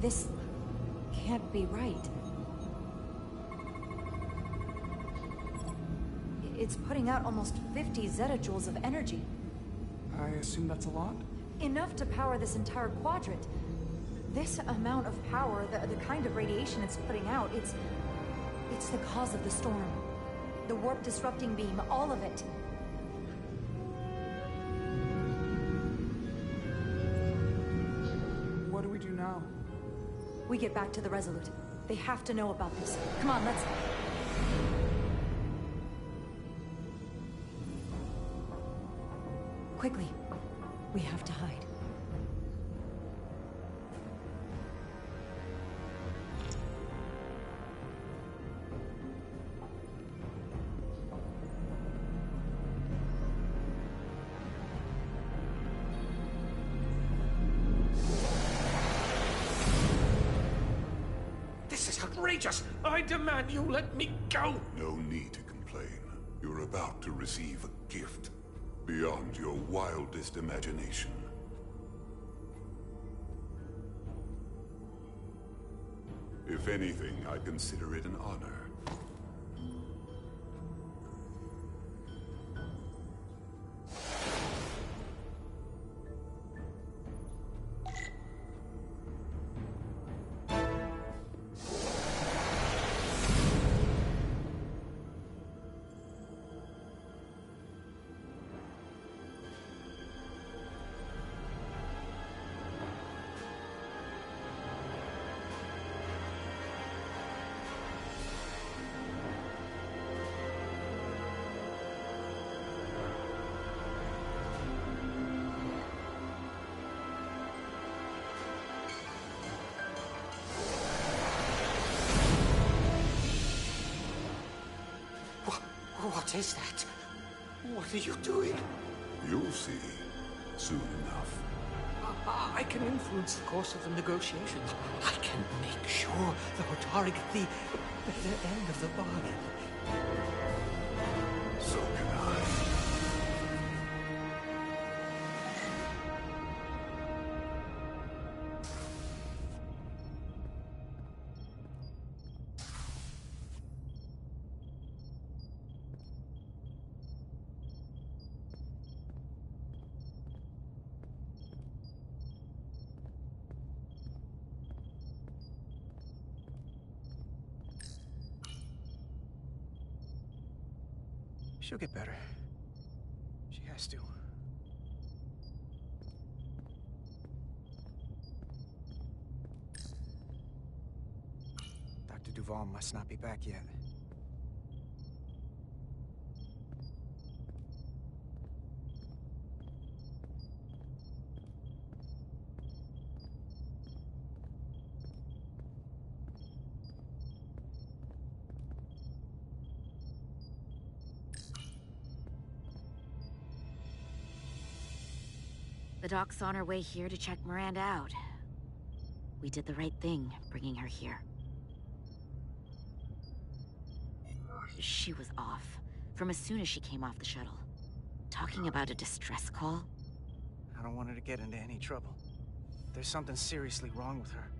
This can't be right. It's putting out almost 50 zettajoules of energy. I assume that's a lot? Enough to power this entire quadrant. This amount of power, the kind of radiation it's putting out, it's the cause of the storm. The warp disrupting beam, all of it. What do we do now? We get back to the Resolute. They have to know about this. Come on, let's... Quickly. We have to hide. Outrageous! I demand you let me go! No need to complain. You're about to receive a gift beyond your wildest imagination. If anything, I consider it an honor. says that? What are you doing? You'll see soon enough. I can influence the course of the negotiations. I can make sure the Hotari get the better end of the bargain. So can I. She'll get better. She has to. Dr. Duval must not be back yet. The doc's on her way here to check Miranda out. We did the right thing, bringing her here. She was off, from as soon as she came off the shuttle. Talking about a distress call? I don't want her to get into any trouble. There's something seriously wrong with her.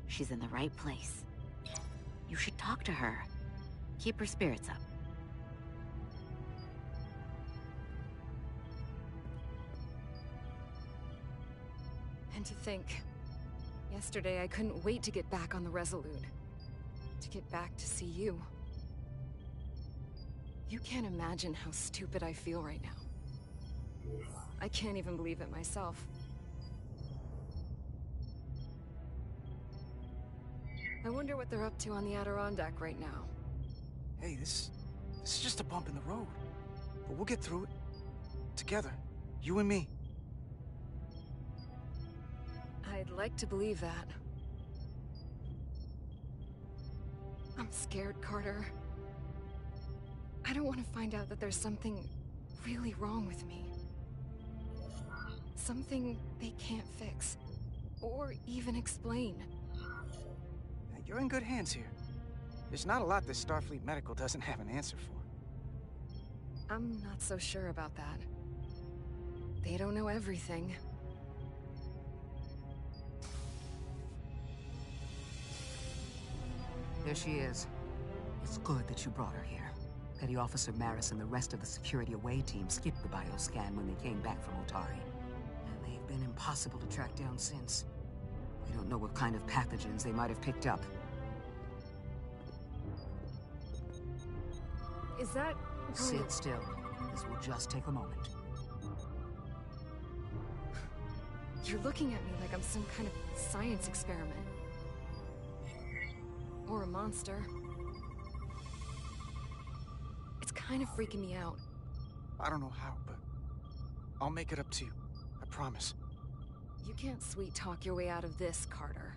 She's in the right place. You should talk to her. Keep her spirits up. And to think, yesterday I couldn't wait to get back on the Resolute. To get back to see you. You can't imagine how stupid I feel right now. I can't even believe it myself. I wonder what they're up to on the Adirondack right now. Hey, this is just a bump in the road. But we'll get through it. Together. You and me. I'd like to believe that. I'm scared, Carter. I don't want to find out that there's something really wrong with me. Something they can't fix. Or even explain. You're in good hands here. There's not a lot that Starfleet Medical doesn't have an answer for. I'm not so sure about that. They don't know everything. There she is. It's good that you brought her here. Petty Officer Maris and the rest of the security away team skipped the bioscan when they came back from Otari. And they've been impossible to track down since. We don't know what kind of pathogens they might have picked up. Is that... Sit still. This will just take a moment. You're looking at me like I'm some kind of science experiment. Or a monster. It's kind of freaking me out. I don't know how, but I'll make it up to you. I promise. You can't sweet-talk your way out of this, Carter.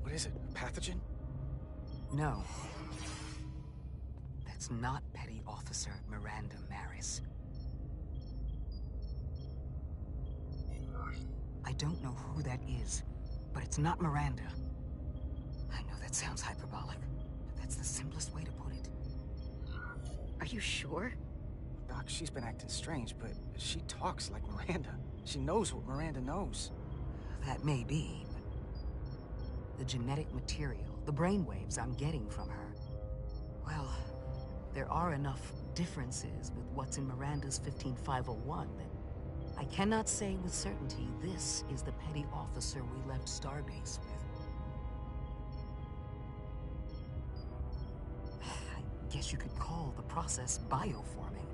What is it? A pathogen? No. That's not Petty Officer Miranda Maris. I don't know who that is, but it's not Miranda. I know that sounds hyperbolic, but that's the simplest way to put it. Are you sure? Doc, she's been acting strange, but she talks like Miranda. She knows what Miranda knows. That may be, but the genetic material, the brainwaves I'm getting from her, well, there are enough differences with what's in Miranda's 15501 that I cannot say with certainty this is the petty officer we left Starbase with. I guess you could call the process bioforming.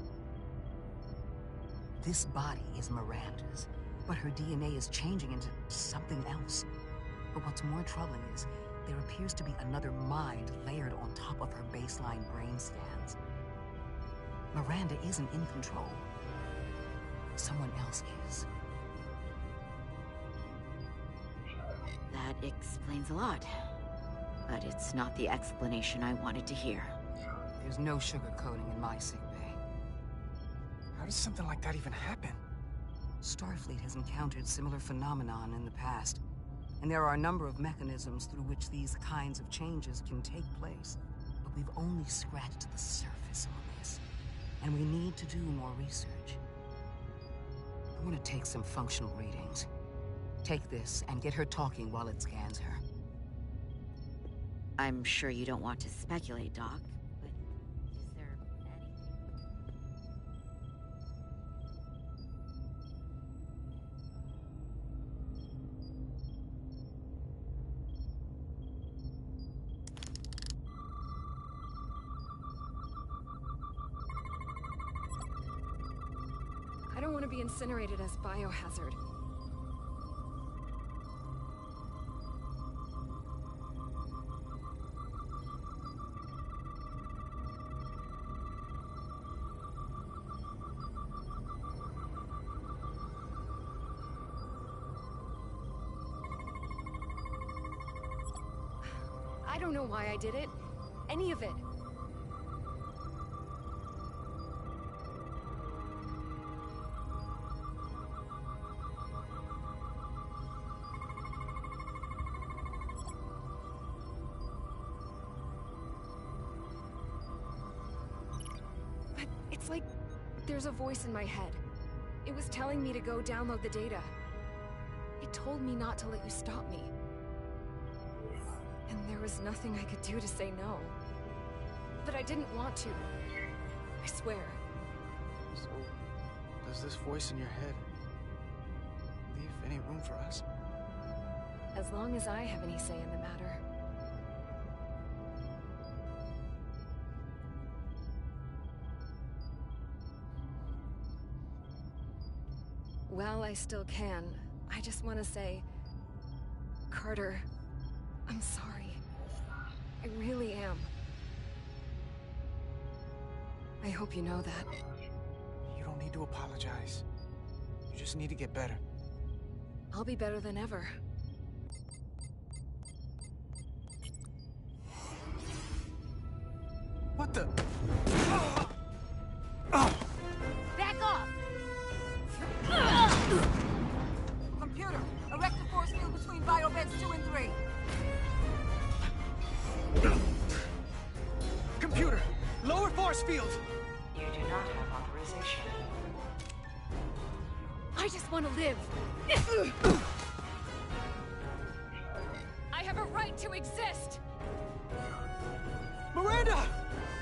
This body is Miranda's, but her DNA is changing into something else. But what's more troubling is there appears to be another mind layered on top of her baseline brain scans. Miranda isn't in control. Someone else is. That explains a lot. But it's not the explanation I wanted to hear. There's no sugarcoating in my sickbay. How does something like that even happen? Starfleet has encountered similar phenomenon in the past, and there are a number of mechanisms through which these kinds of changes can take place. But we've only scratched the surface on this, and we need to do more research. I want to take some functional readings. Take this and get her talking while it scans her. I'm sure you don't want to speculate, Doc, but is there I don't want to be incinerated as biohazard. I don't know why I did it. Any of it. But it's like there's a voice in my head. It was telling me to go download the data. It told me not to let you stop me. And there was nothing I could do to say no. But I didn't want to. I swear. So, does this voice in your head leave any room for us? As long as I have any say in the matter. Well, I still can. I just want to say, Carter, I'm sorry. I really am. I hope you know that. You don't need to apologize. You just need to get better. I'll be better than ever. What the? Back off! Computer, erect a force field between biobeds 2 and 3. Computer, lower force field! You do not have authorization. I just want to live. I have a right to exist. Miranda!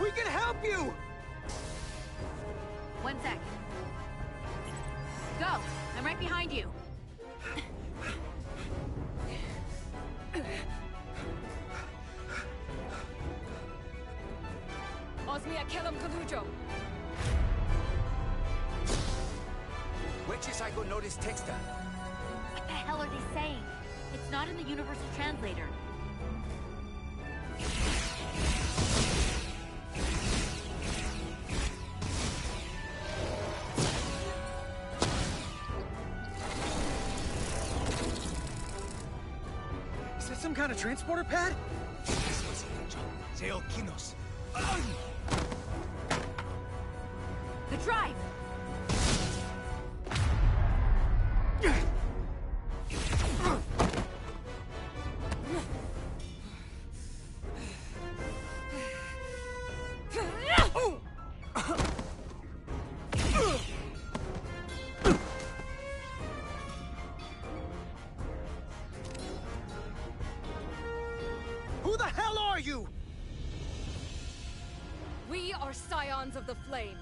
We can help you! 1 sec. Go! I'm right behind you. Osmia Kelam Kalujo. Which I go notice texta. What the hell are they saying? It's not in the universal translator. Is that some kind of transporter pad? The drive! Who the hell are you? We are scions of the flame.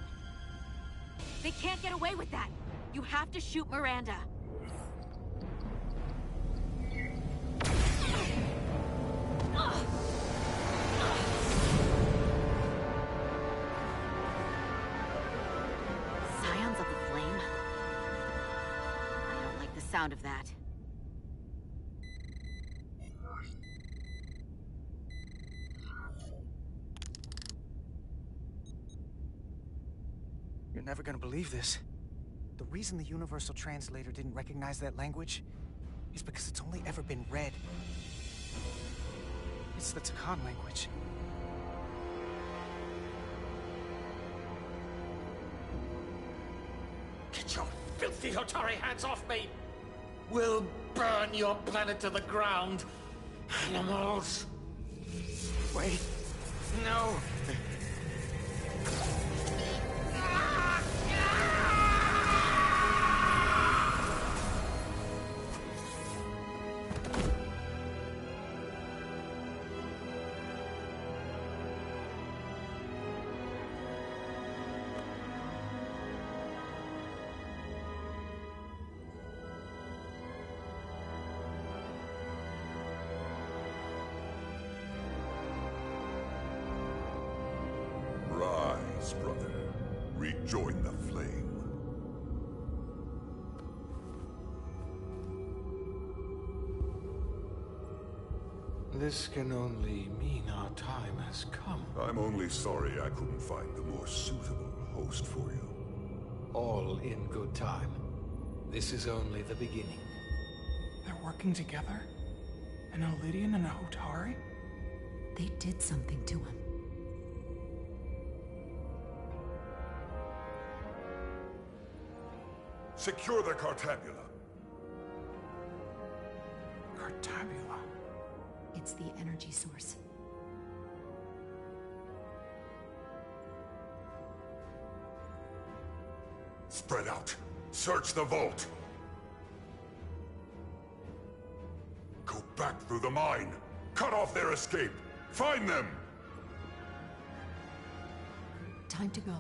They can't get away with that. You have to shoot Miranda. Scions of the flame? I don't like the sound of that. never gonna believe this. The reason the Universal Translator didn't recognize that language is because it's only ever been read. It's the Takan language. Get your filthy Hotari hands off me! We'll burn your planet to the ground, animals! Wait. No! Rise, brother. Rejoin the flame. This can only mean our time has come. I'm only sorry I couldn't find the more suitable host for you. All in good time. This is only the beginning. They're working together? An Elidian and a Hotari? They did something to him. Secure the Cartabula. Cartabula? It's the energy source. Spread out. Search the vault. Go back through the mine. Cut off their escape. Find them. Time to go.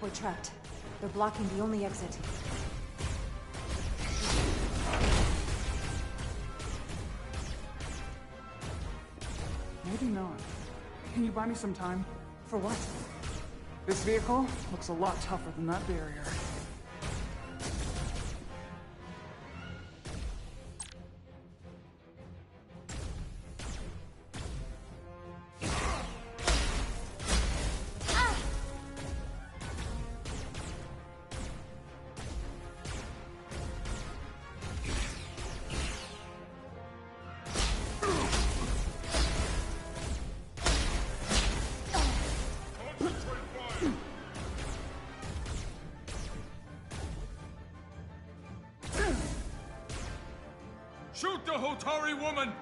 We're trapped. They're blocking the only exit. Maybe not. Can you buy me some time? For what? This vehicle looks a lot tougher than that barrier. Shoot the Hotari woman!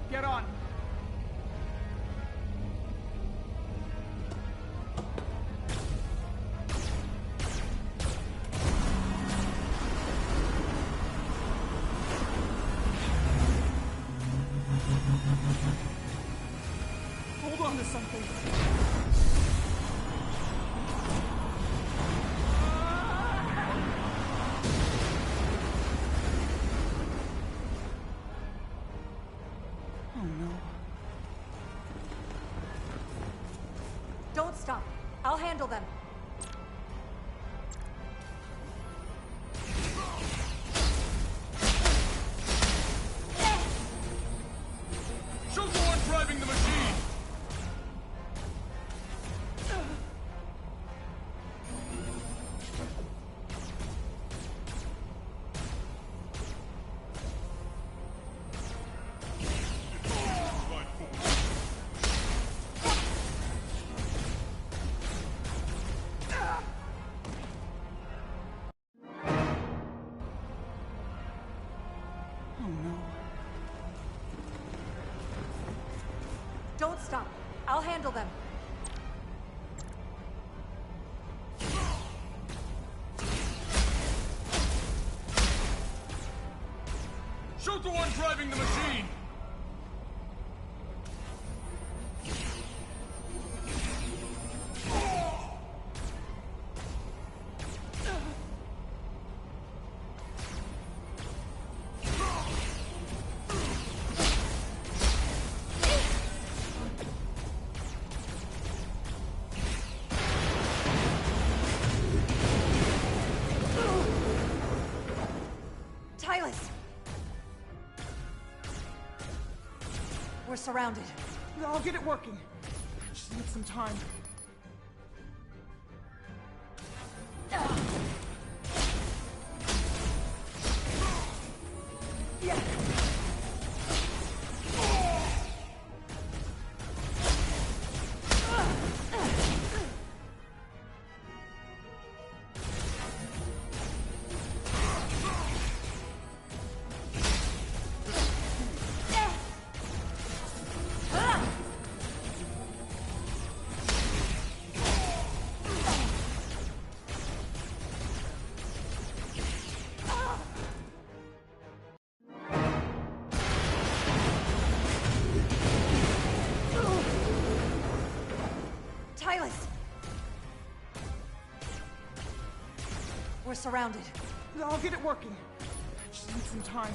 Get on! Hold on to something. Oh no. Don't stop. I'll handle them. Oh no. Don't stop. I'll handle them. Shoot the one driving the machine! We're surrounded. I'll get it working. I just need some time. We're surrounded. I'll get it working. I just need some time.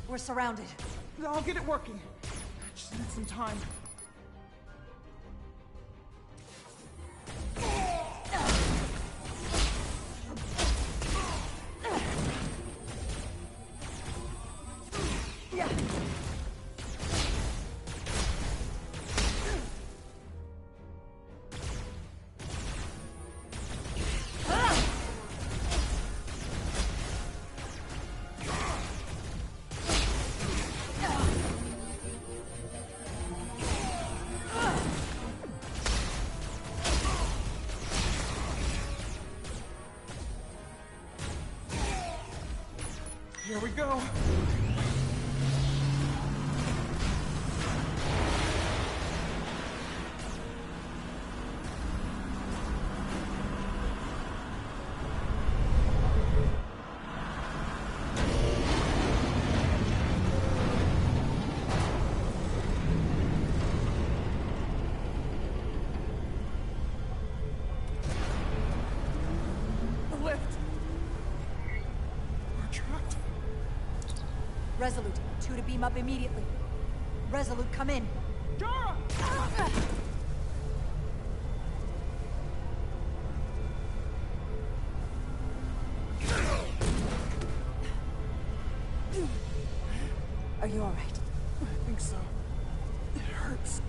We're surrounded. I'll get it working. I just need some time. Here we go. The lift. We're trapped. Resolute, 2 to beam up immediately. Resolute, come in. Dara! Are you all right? I think so. It hurts.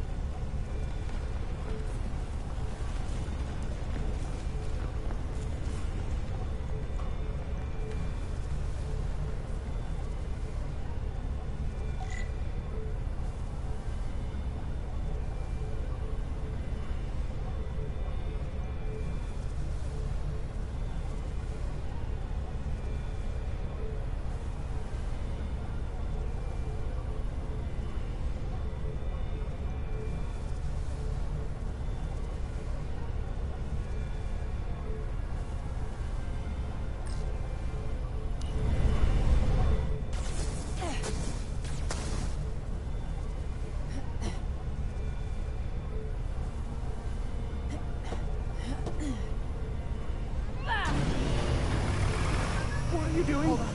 What are you doing? Hold on to me.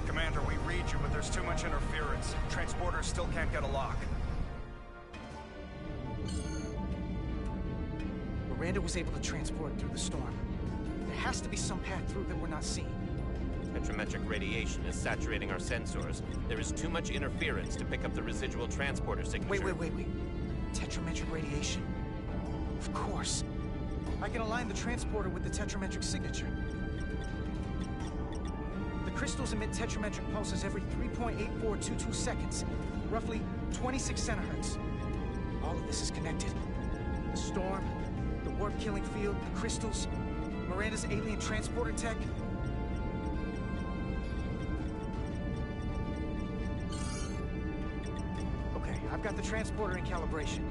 Commander, we read you, but there's too much interference. Transporters still can't get a lock. Miranda was able to transport through the storm. There has to be some path through that we're not seeing. Tetrametric radiation is saturating our sensors. There is too much interference to pick up the residual transporter signature. Wait. Tetrametric radiation? Of course. I can align the transporter with the tetrametric signature. The crystals emit tetrametric pulses every 3.8422 seconds, roughly 26 centihertz. All of this is connected. The storm, the warp-killing field, the crystals, Miranda's alien transporter tech. Okay, I've got the transporter in calibration.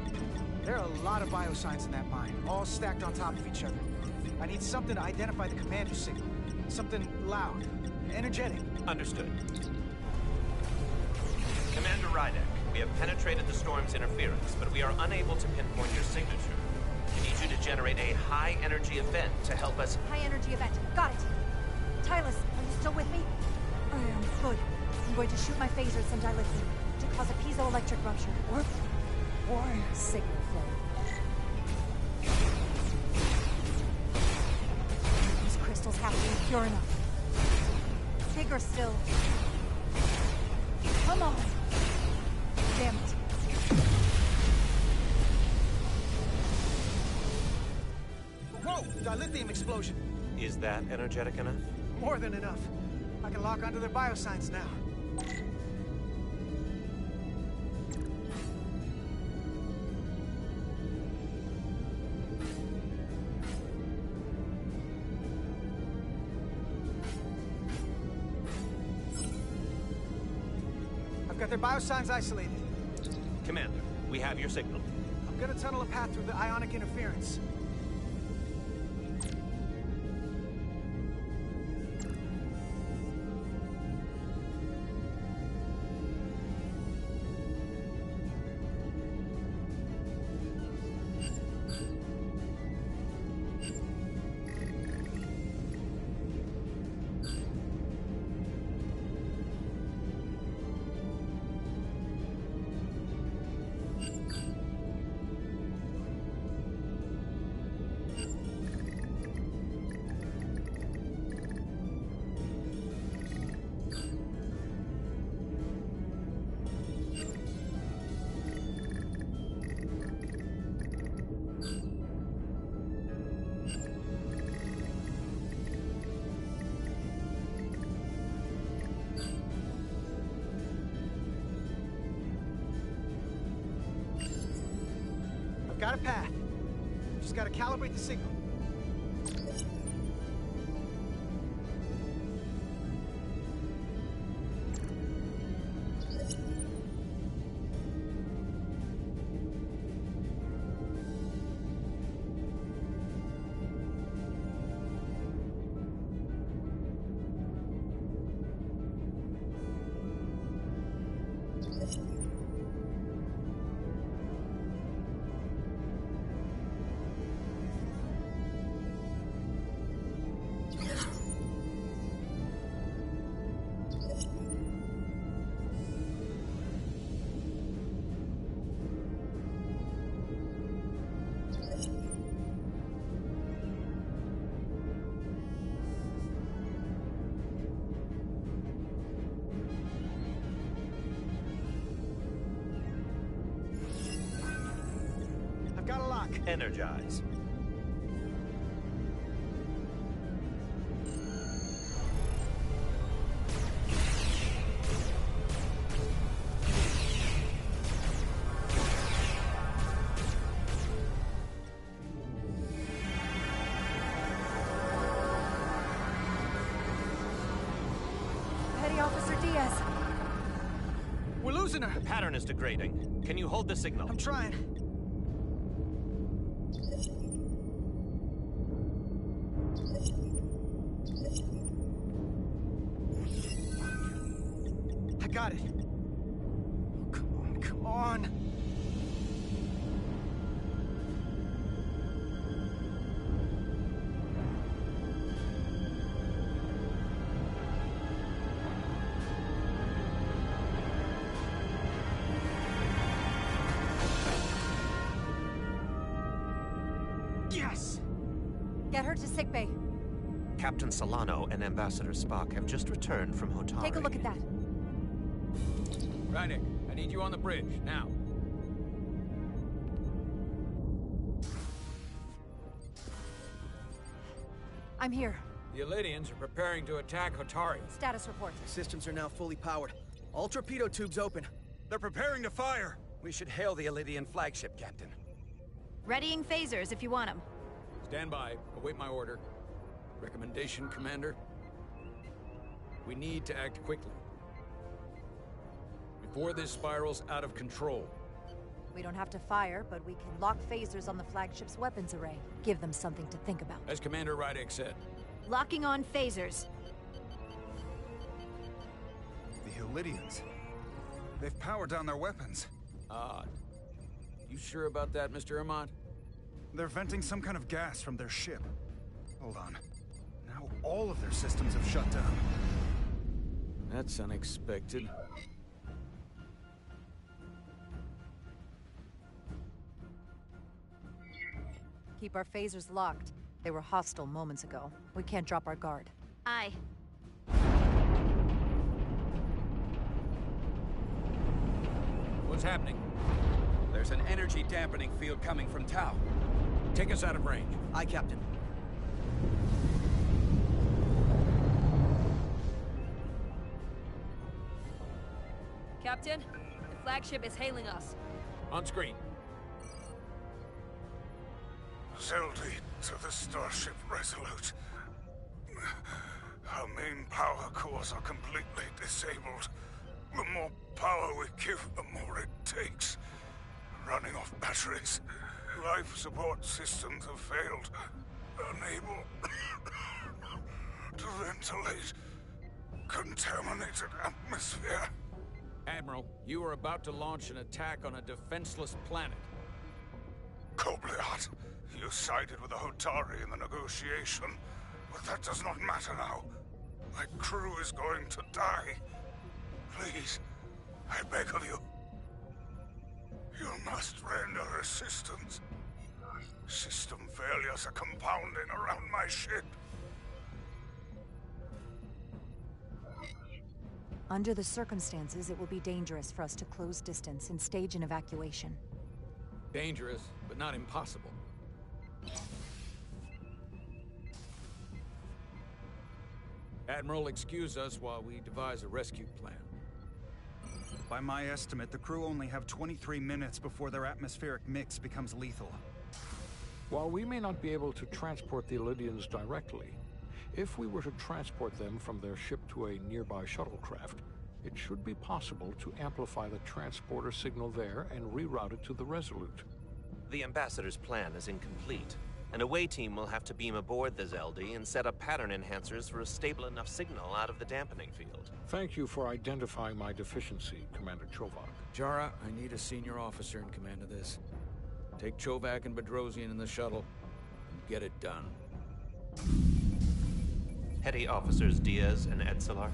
There are a lot of biosigns in that mine, all stacked on top of each other. I need something to identify the commander signal. Something loud, energetic. Understood. Commander Rydek, we have penetrated the storm's interference, but we are unable to pinpoint your signature. We need you to generate a high-energy event to help us... High-energy event. Got it. Tylus, are you still with me? I am. Good. I'm going to shoot my phaser at some dilithium to cause a piezoelectric rupture. What? Why? Signal flow. These crystals have to be pure enough. Bigger still. Come on. Damn it. Whoa! Dilithium explosion. Is that energetic enough? More than enough. I can lock onto their biosigns now. I've got their biosigns isolated. Commander, we have your signal. I'm gonna tunnel a path through the ionic interference. Got a path. Just gotta calibrate the signal. I've got a lock. Energize. Petty Officer Diaz. We're losing her. The pattern is degrading. Can you hold the signal? I'm trying. got it. Oh, come on, come on. Yes! Get her to sickbay. Captain Solano and Ambassador Spock have just returned from Hotari. Take a look at that. Rydick, I need you on the bridge, now. I'm here. The Elydians are preparing to attack Hotari. Status report. Systems are now fully powered. All torpedo tubes open. They're preparing to fire. We should hail the Elydian flagship, Captain. Readying phasers if you want them. Stand by. Await my order. Recommendation, Commander? We need to act quickly. Before this spirals out of control. We don't have to fire, but we can lock phasers on the flagship's weapons array. Give them something to think about. As Commander Rydick said. Locking on phasers. The Elydians. They've powered down their weapons. Odd. You sure about that, Mr. Armand? They're venting some kind of gas from their ship. Hold on. Now all of their systems have shut down. That's unexpected. Keep our phasers locked. They were hostile moments ago. We can't drop our guard. Aye. What's happening? There's an energy dampening field coming from Tau. Take us out of range. Aye, Captain. Captain, the flagship is hailing us. On screen. Zeldy to the Starship Resolute. Our main power cores are completely disabled. The more power we give, the more it takes. Running off batteries. Life support systems have failed. Unable to ventilate. Contaminated atmosphere. Admiral, you are about to launch an attack on a defenseless planet. Kobliat, you sided with the Hotari in the negotiation, but that does not matter now. My crew is going to die. Please, I beg of you. You must render assistance. System failures are compounding around my ship. Under the circumstances, it will be dangerous for us to close distance and stage an evacuation. Dangerous, but not impossible. Admiral, excuse us while we devise a rescue plan. By my estimate, the crew only have 23 minutes before their atmospheric mix becomes lethal. While we may not be able to transport the Elydians directly, if we were to transport them from their ship to a nearby shuttlecraft, it should be possible to amplify the transporter signal there and reroute it to the Resolute. The Ambassador's plan is incomplete. An away team will have to beam aboard the Zeldy and set up pattern enhancers for a stable enough signal out of the dampening field. Thank you for identifying my deficiency, Commander Chovak. Jara, I need a senior officer in command of this. Take Chovak and Bedrosian in the shuttle, and get it done. Petty Officers Diaz and Etzelar,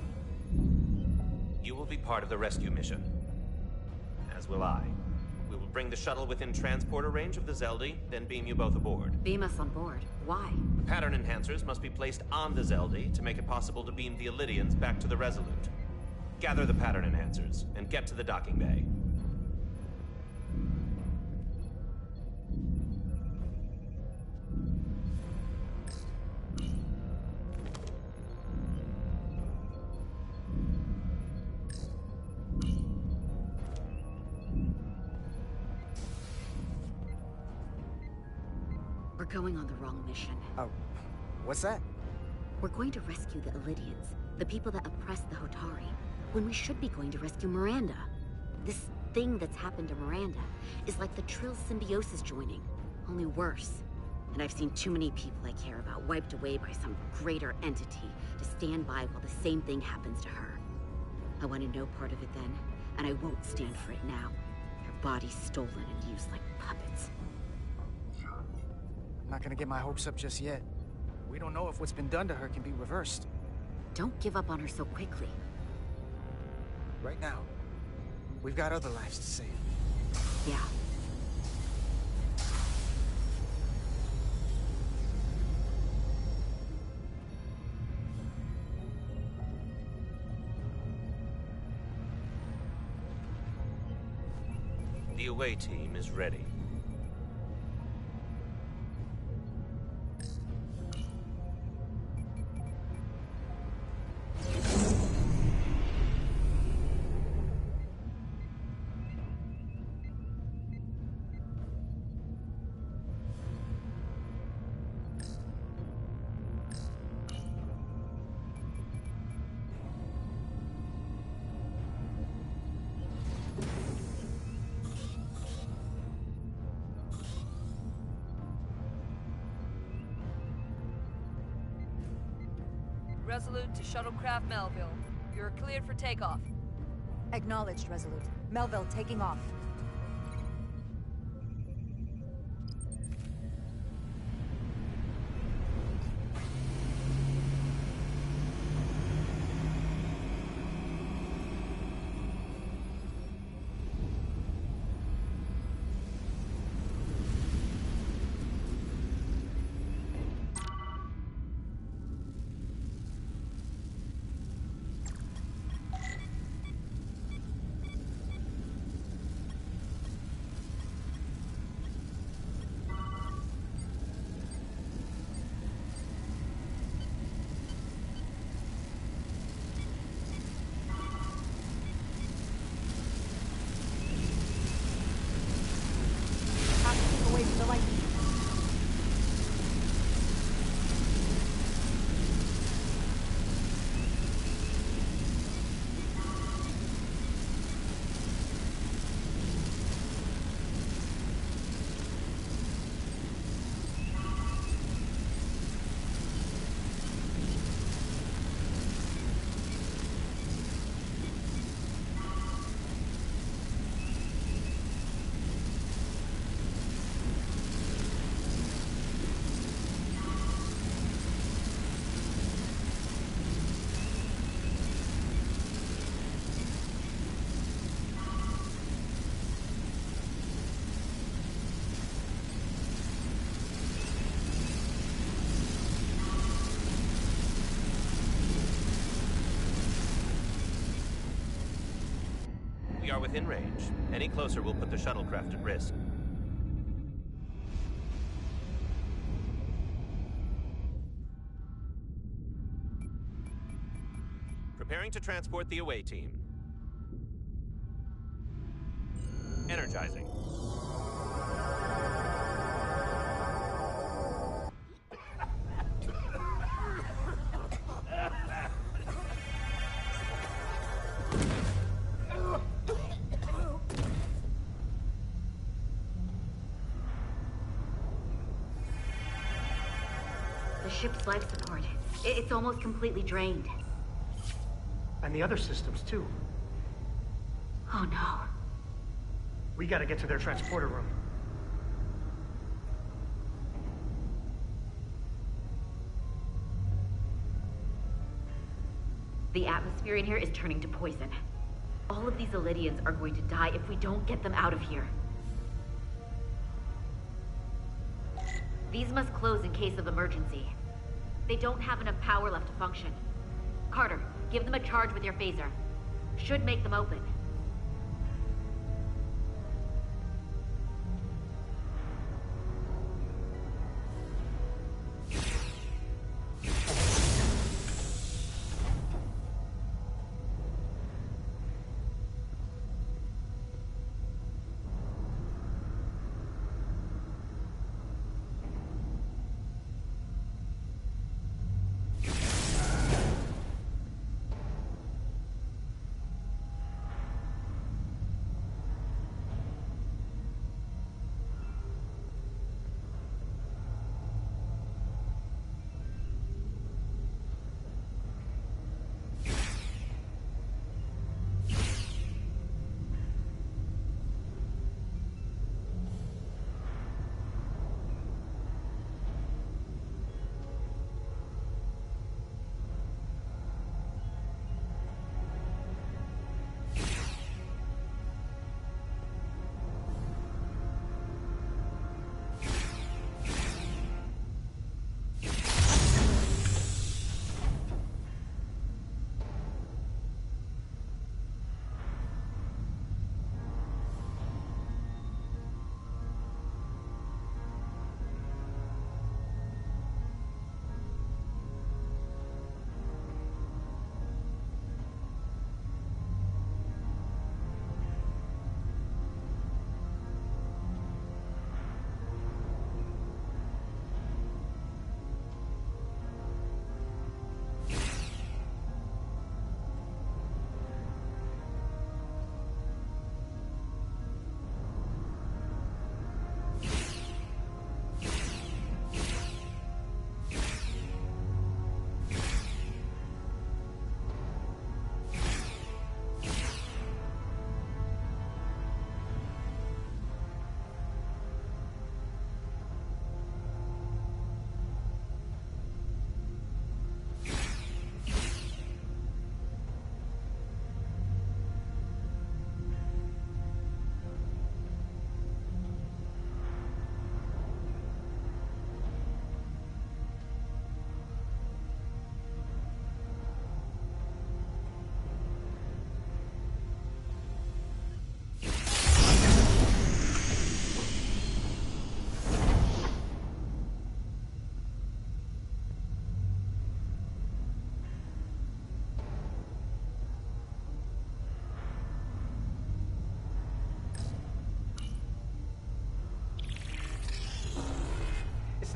you will be part of the rescue mission. As will I. We will bring the shuttle within transporter range of the Zeldy, then beam you both aboard. Beam us on board. Why? The pattern enhancers must be placed on the Zeldy to make it possible to beam the Elydians back to the Resolute. Gather the pattern enhancers, and get to the docking bay. We're going on the wrong mission. Oh, what's that? We're going to rescue the Elydians, the people that oppressed the Hotari, when we should be going to rescue Miranda. This thing that's happened to Miranda is like the Trill symbiosis joining, only worse. And I've seen too many people I care about wiped away by some greater entity to stand by while the same thing happens to her. I wanted no part of it then, and I won't stand for it now. Her body's stolen and used like puppets. I'm not gonna get my hopes up just yet. We don't know if what's been done to her can be reversed. Don't give up on her so quickly. Right now, we've got other lives to save. Yeah. The away team is ready. Resolute to Shuttlecraft Melville. You're cleared for takeoff. Acknowledged, Resolute. Melville taking off. We are within range. Any closer will put the shuttlecraft at risk. Preparing to transport the away team. Energizing. The ship's life support. It's almost completely drained. And the other systems, too. Oh no. We gotta get to their transporter room. The atmosphere in here is turning to poison. All of these Illidians are going to die if we don't get them out of here. These must close in case of emergency. They don't have enough power left to function. Carter, give them a charge with your phaser. Should make them open.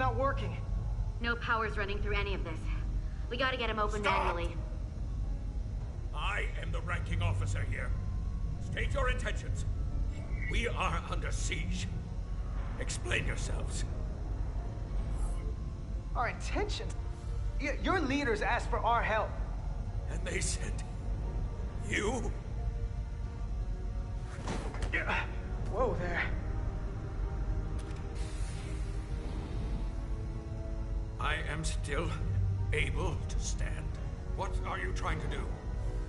not working. No power's running through any of this. We gotta get him open manually. I am the ranking officer here. State your intentions. We are under siege. Explain yourselves. Our intentions? Your leaders asked for our help. And they sent you? Whoa there. I am still able to stand. What are you trying to do?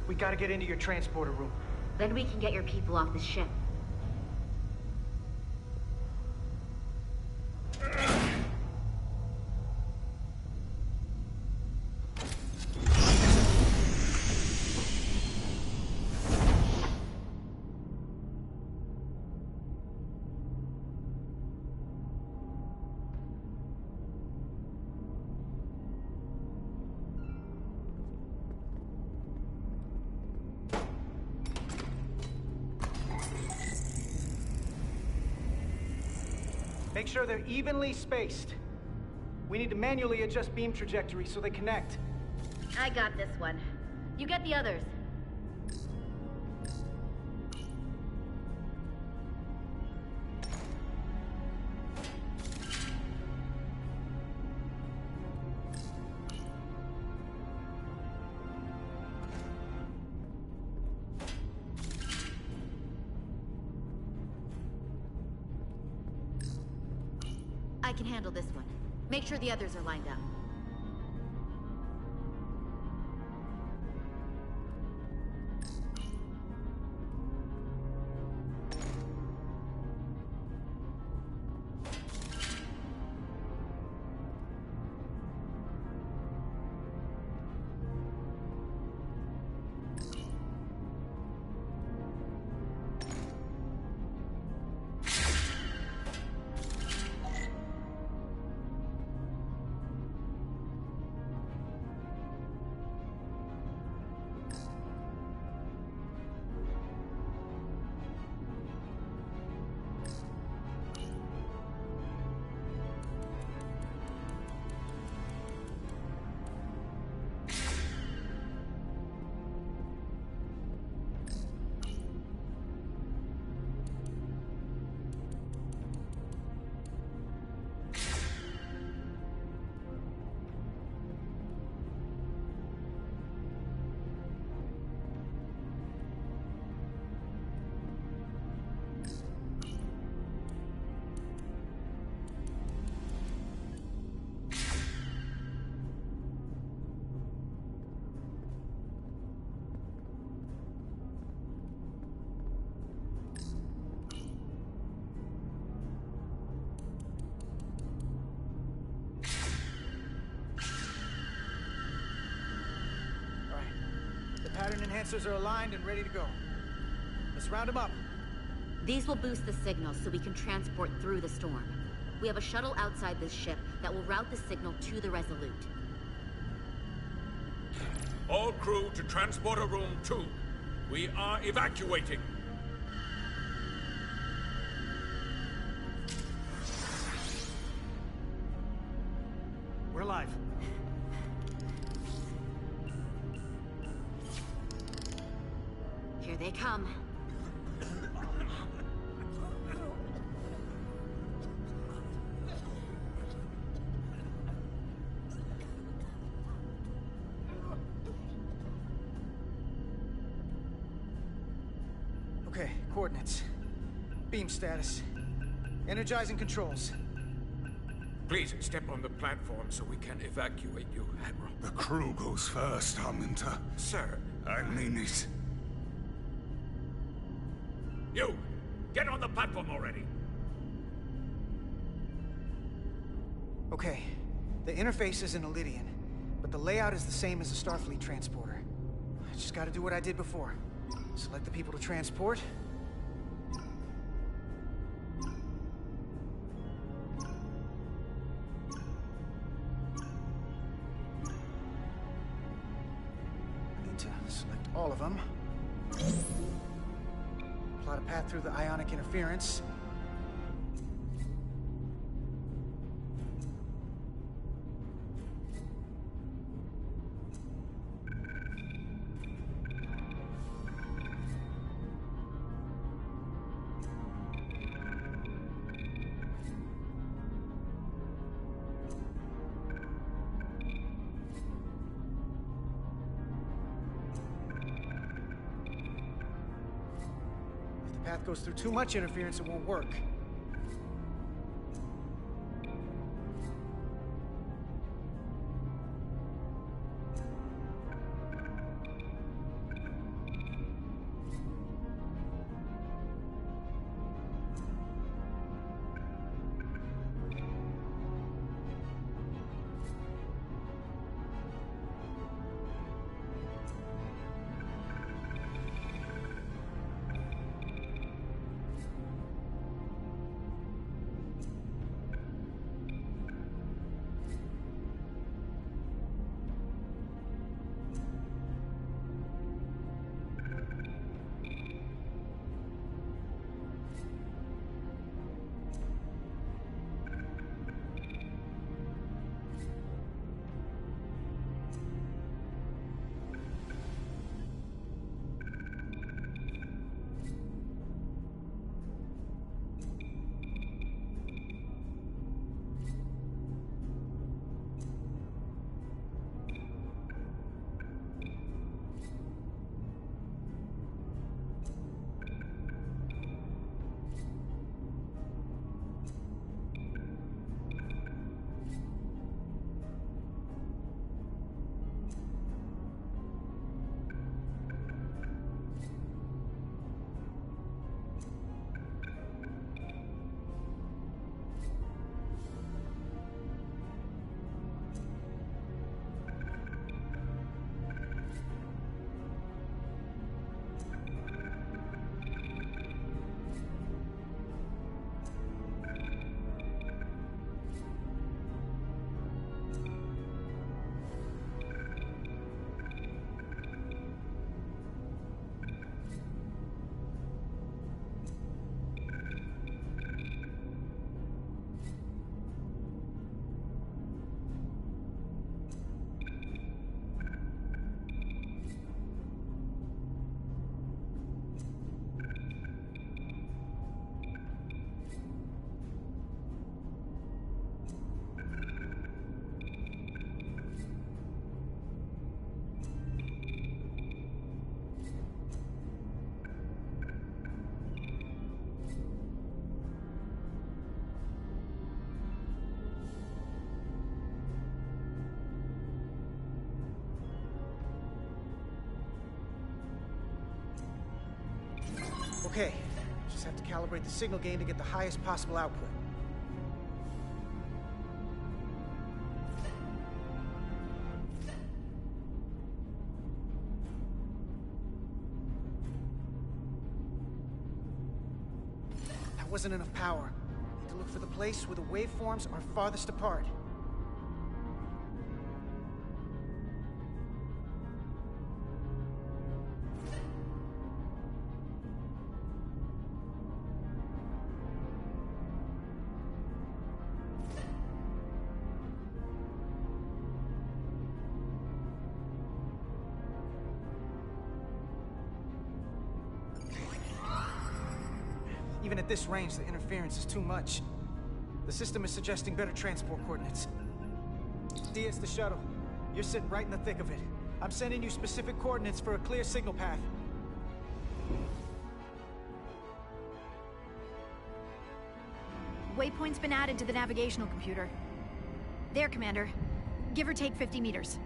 We gotta get into your transporter room. Then we can get your people off the ship. Make sure they're evenly spaced. We need to manually adjust beam trajectory so they connect. I got this one. You get the others. I can handle this one. Make sure the others are lined up. Pattern enhancers are aligned and ready to go. Let's round them up. These will boost the signal so we can transport through the storm. We have a shuttle outside this ship that will route the signal to the Resolute. All crew to Transporter Room 2. We are evacuating. We're live. Here they come. Okay, coordinates. Beam status. Energizing controls. Please step on the platform so we can evacuate you, Admiral. The crew goes first, Arminta. Sir. I mean it. You! Get on the platform already! Okay, the interface is in Elydian, but the layout is the same as a Starfleet transporter. I just gotta do what I did before. Select the people to transport. I need to select all of them. Plot a path through the ionic interference. path goes through too much interference, it won't work. Okay, just have to calibrate the signal gain to get the highest possible output. That wasn't enough power. Need to look for the place where the waveforms are farthest apart. Even at this range, the interference is too much. The system is suggesting better transport coordinates. DS the shuttle. You're sitting right in the thick of it. I'm sending you specific coordinates for a clear signal path. Waypoint's been added to the navigational computer. There, Commander. Give or take 50 meters.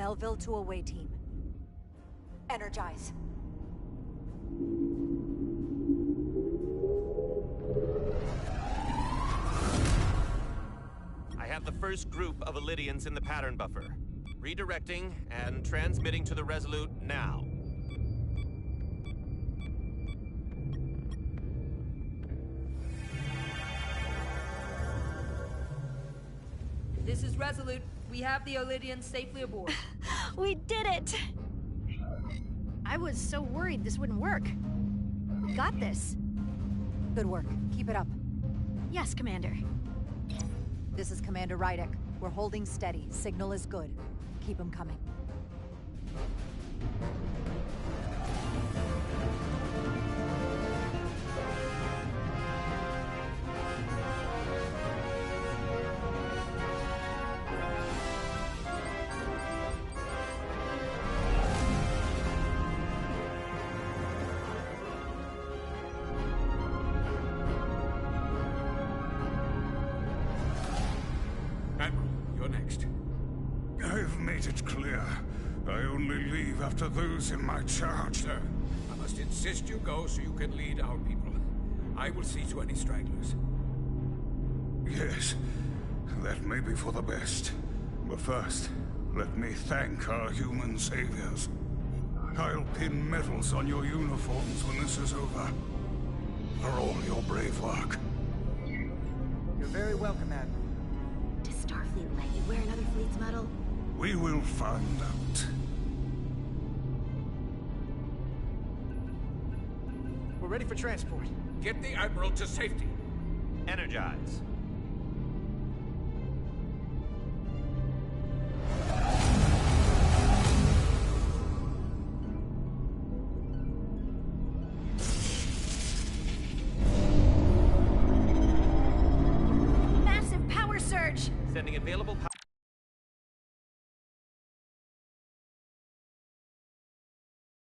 Melville to away team. Energize. I have the first group of Illydians in the pattern buffer. Redirecting and transmitting to the Resolute now. This is Resolute. We have the Illydians safely aboard. We did it! I was so worried this wouldn't work. We got this. Good work. Keep it up. Yes, Commander. This is Commander Rydek. We're holding steady. Signal is good. Keep them coming. I've made it clear. I only leave after those in my charge. Sir, I must insist you go so you can lead our people. I will see to any stragglers. Yes, that may be for the best. But first, let me thank our human saviors. I'll pin medals on your uniforms when this is over. For all your brave work. You're very welcome, Admiral. Does Starfleet let you wear another fleet's medal? We will find out. We're ready for transport. Get the Admiral to safety. Energize.